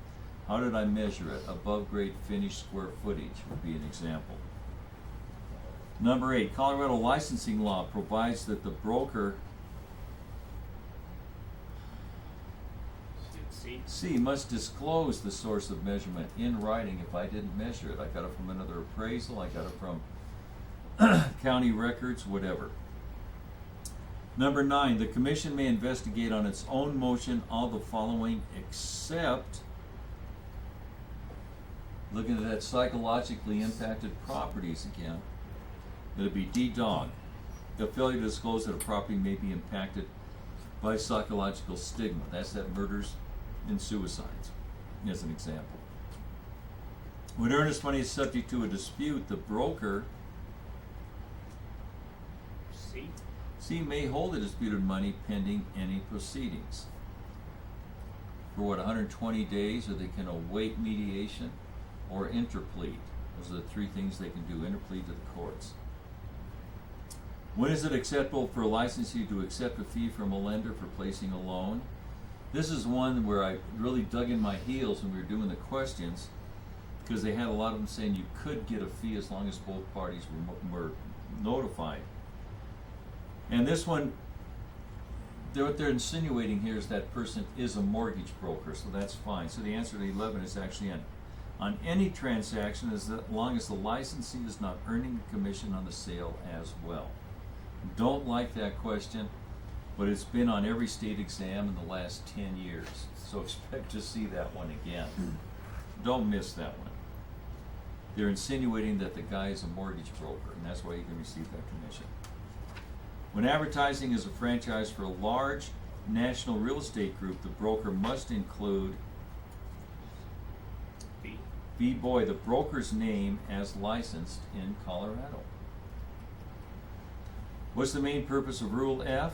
How did I measure it? Above grade finished square footage would be an example. Number 8, Colorado licensing law provides that the broker C must disclose the source of measurement in writing if I didn't measure it. I got it from another appraisal, I got it from county records, whatever. Number 9, the commission may investigate on its own motion all the following except, looking at that psychologically impacted properties again, it'll be D-dog. The failure to disclose that a property may be impacted by psychological stigma. That's that murders and suicides, as an example. When earnest money is subject to a dispute, the broker C may hold the disputed money pending any proceedings. For what, 120 days, or they can await mediation or interplead. Those are the 3 things they can do, interplead to the courts. When is it acceptable for a licensee to accept a fee from a lender for placing a loan? This is one where I really dug in my heels when we were doing the questions, because they had a lot of them saying you could get a fee as long as both parties were notified. And this one, what they're insinuating here is that person is a mortgage broker, so that's fine. So the answer to 11 is actually on any transaction as long as the licensee is not earning a commission on the sale as well. Don't like that question, but it's been on every state exam in the last 10 years. So expect to see that one again. Don't miss that one. They're insinuating that the guy is a mortgage broker, and that's why you can receive that commission. When advertising is a franchise for a large national real estate group, the broker must include B-boy, the broker's name as licensed in Colorado. What's the main purpose of Rule F?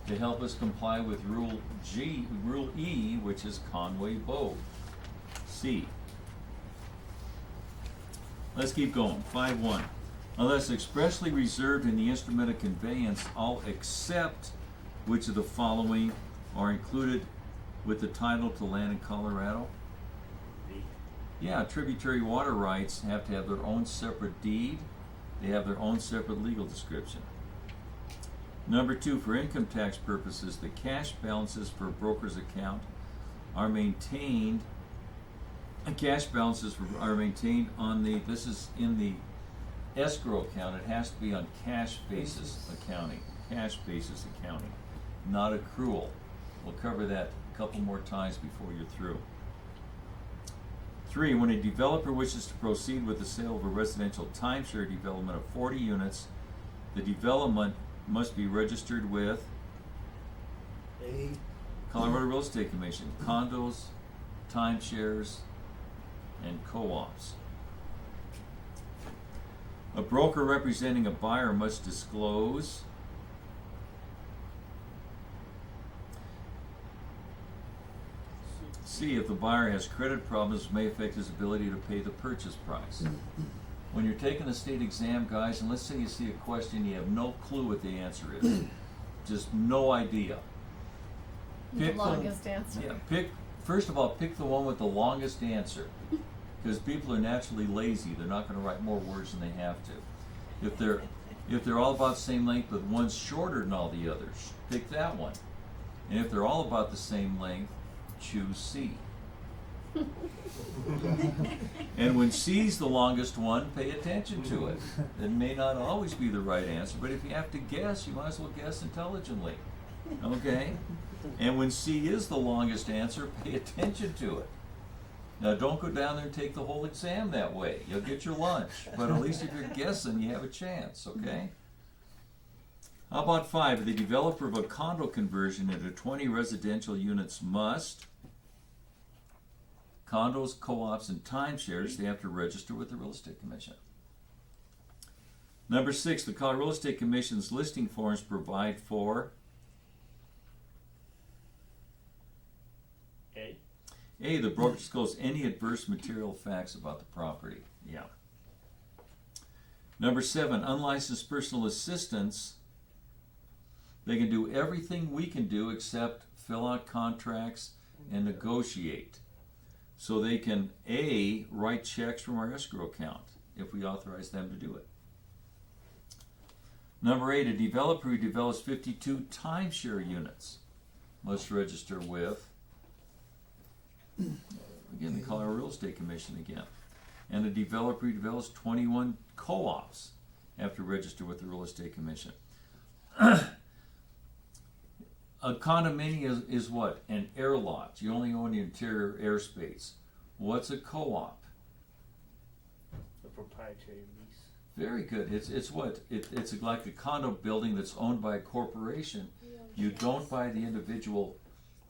to help us comply with Rule E, which is Conway Bow. C. Let's keep going. 5.1. Unless expressly reserved in the instrument of conveyance, all except which of the following are included with the title to land in Colorado? B. Yeah, tributary water rights have to have their own separate deed. They have their own separate legal description. Number 2, for income tax purposes, the cash balances for a broker's account are maintained. Cash balances are maintained on the, this is in the escrow account. It has to be on cash basis accounting. Cash basis accounting, not accrual. We'll cover that a couple more times before you're through. 3, when a developer wishes to proceed with the sale of a residential timeshare development of 40 units, the development must be registered with A. Colorado Real Estate Commission, condos, timeshares, and co-ops. A broker representing a buyer must disclose C, if the buyer has credit problems, may affect his ability to pay the purchase price. When you're taking a state exam, guys, and let's say you see a question, you have no clue what the answer is. Just no idea. The Pick longest answer. Yeah, first of all, pick the one with the longest answer. Because people are naturally lazy, they're not going to write more words than they have to. If they're all about the same length, but one's shorter than all the others, pick that one. And if they're all about the same length, choose C. And when C's the longest one, pay attention to it. It may not always be the right answer, but if you have to guess, you might as well guess intelligently. Okay? And when C is the longest answer, pay attention to it. Now, don't go down there and take the whole exam that way. You'll get your lunch. But at least if you're guessing, you have a chance, okay? How about 5? The developer of a condo conversion into 20 residential units must, condos, co-ops, and timeshares, they have to register with the Real Estate Commission. Number 6, the Colorado Real Estate Commission's listing forms provide for A, the broker disclose any adverse material facts about the property. Yeah. Number 7, unlicensed personal assistants, they can do everything we can do except fill out contracts and negotiate. So they can A, write checks from our escrow account if we authorize them to do it. Number 8, a developer who develops 52 timeshare units must register with, again, the Colorado Real Estate Commission again. And a developer who develops 21 co-ops have to register with the Real Estate Commission. A condominium is what? An air lot. You only own the interior airspace. What's a co-op? A proprietary lease. Very good. It's what? It's like a condo building that's owned by a corporation. You don't buy the individual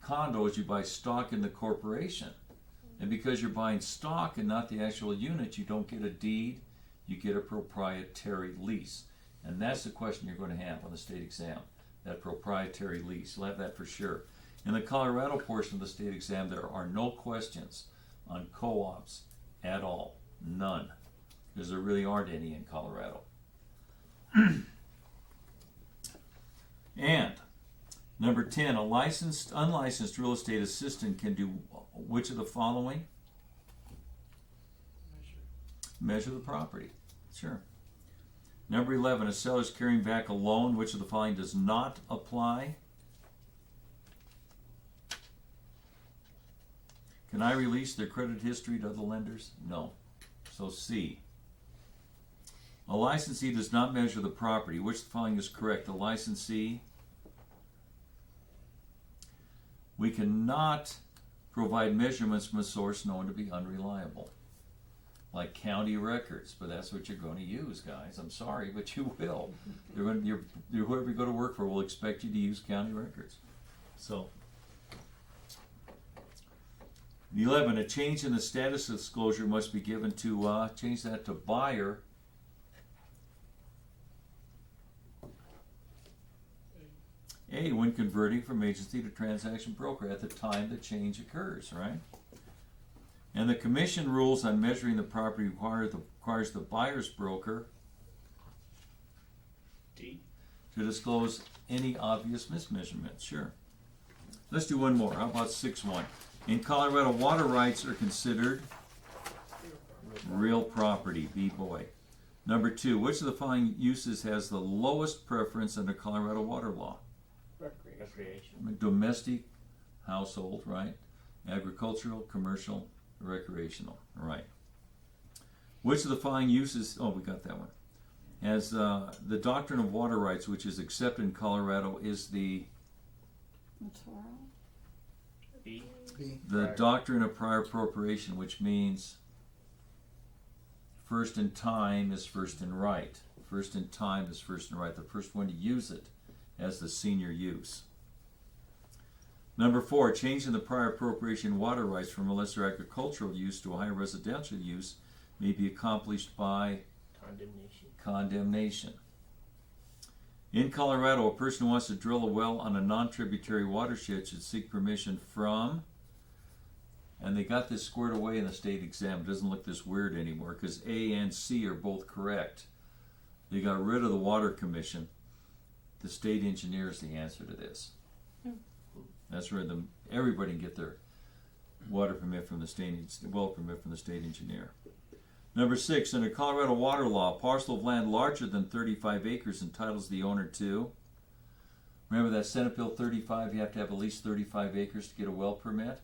condos, you buy stock in the corporation. And because you're buying stock and not the actual unit, you don't get a deed, you get a proprietary lease. And that's the question you're going to have on the state exam, that proprietary lease. You'll have that for sure. In the Colorado portion of the state exam, there are no questions on co-ops at all. None. Because there really aren't any in Colorado. And number 10, a unlicensed real estate assistant can do which of the following? Measure the property. Sure. Number 11, a seller is carrying back a loan. Which of the following does not apply? Can I release their credit history to other lenders? No. So C. A licensee does not measure the property. Which of the following is correct? The licensee, we cannot provide measurements from a source known to be unreliable, like county records, but that's what you're going to use, guys. I'm sorry, but you will. Whoever you go to work for will expect you to use county records. So, 11, a change in the status of disclosure must be given to, change that to buyer. A, A, when converting from agency to transaction broker at the time the change occurs, right? And the commission rules on measuring the property requires the buyer's broker D. to disclose any obvious mismeasurements. Sure. Let's do one more. How about 6-1? In Colorado, water rights are considered real property. B-boy. Number 2, which of the following uses has the lowest preference under Colorado water law? Recreation. Domestic, household, right? Agricultural, commercial, recreational, right? Which of the following uses, oh, we got that one, has the doctrine of water rights, which is accepted in Colorado, is the B. B. the Prior. doctrine of prior appropriation, which means first in time is first in right. First in time is first in right. The first one to use it as the senior use. Number 4, changing the prior appropriation water rights from a lesser agricultural use to a higher residential use may be accomplished by Condemnation. condemnation. In Colorado, a person who wants to drill a well on a non-tributary watershed should seek permission from, and they got this squared away in the state exam. It doesn't look this weird anymore because A and C are both correct. They got rid of the Water Commission. The state engineer is the answer to this. That's where everybody can get their water permit from the state, well permit from the state engineer. Number 6, under Colorado water law, a parcel of land larger than 35 acres entitles the owner to, remember that Senate Bill 35, you have to have at least 35 acres to get a well permit,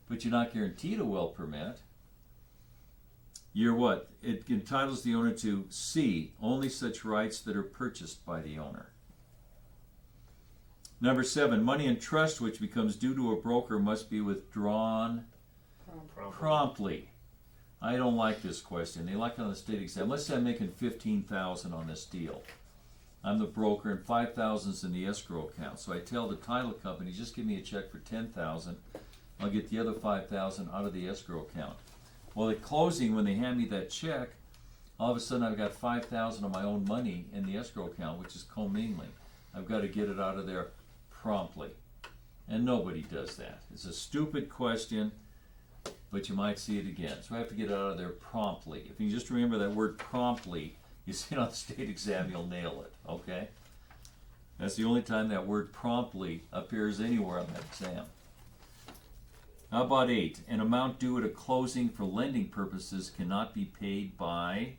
but you're not guaranteed a well permit. You're what? It entitles the owner to C, only such rights that are purchased by the owner. Number 7, money in trust which becomes due to a broker must be withdrawn promptly. I don't like this question. They like it on the state exam. Let's say I'm making $15,000 on this deal. I'm the broker and $5,000 is in the escrow account. So I tell the title company, just give me a check for $10,000. I'll get the other $5,000 out of the escrow account. Well, at closing, when they hand me that check, all of a sudden I've got $5,000 of my own money in the escrow account, which is commingling. I've got to get it out of there promptly. And nobody does that. It's a stupid question, but you might see it again. So I have to get it out of there promptly. If you just remember that word promptly, you see it on the state exam, you'll nail it, okay? That's the only time that word promptly appears anywhere on that exam. How about 8? An amount due at a closing for lending purposes cannot be paid by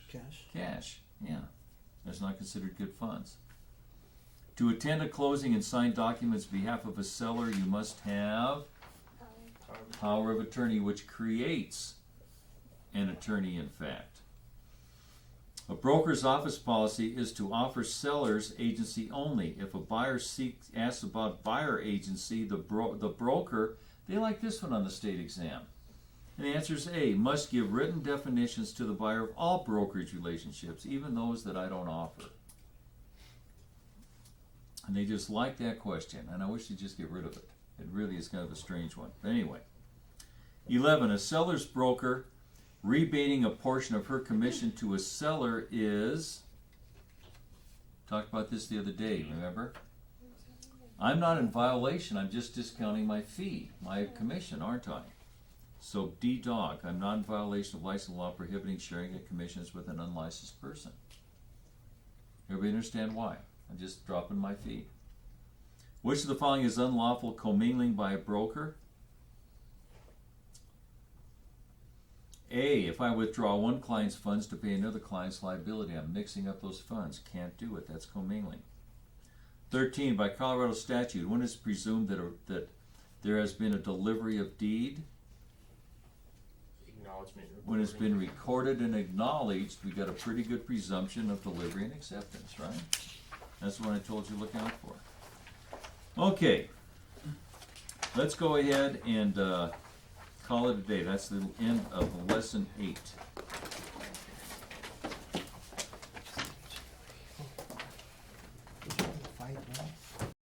Cash. cash. Yeah, that's not considered good funds. To attend a closing and sign documents on behalf of a seller, you must have power of attorney, which creates an attorney in fact. A broker's office policy is to offer seller's agency only. If a buyer asks about buyer agency, the broker, they like this one on the state exam. And the answer is A, must give written definitions to the buyer of all brokerage relationships, even those that I don't offer. And they just like that question, and I wish they'd just get rid of it. It really is kind of a strange one. But anyway. 11, a seller's broker rebating a portion of her commission to a seller is, talked about this the other day, remember? I'm not in violation, I'm just discounting my fee, my commission, aren't I? So D-Dog, I'm not in violation of license law prohibiting sharing of commissions with an unlicensed person. Everybody understand why? I'm just dropping my fee. Which of the following is unlawful commingling by a broker? A, if I withdraw one client's funds to pay another client's liability, I'm mixing up those funds. Can't do it. That's commingling. 13, by Colorado statute, when it's presumed that there has been a delivery of deed, Acknowledgement. when it's been recorded and acknowledged, we got a pretty good presumption of delivery and acceptance, right? That's what I told you to look out for. Okay, let's go ahead and call it a day. That's the end of lesson 8.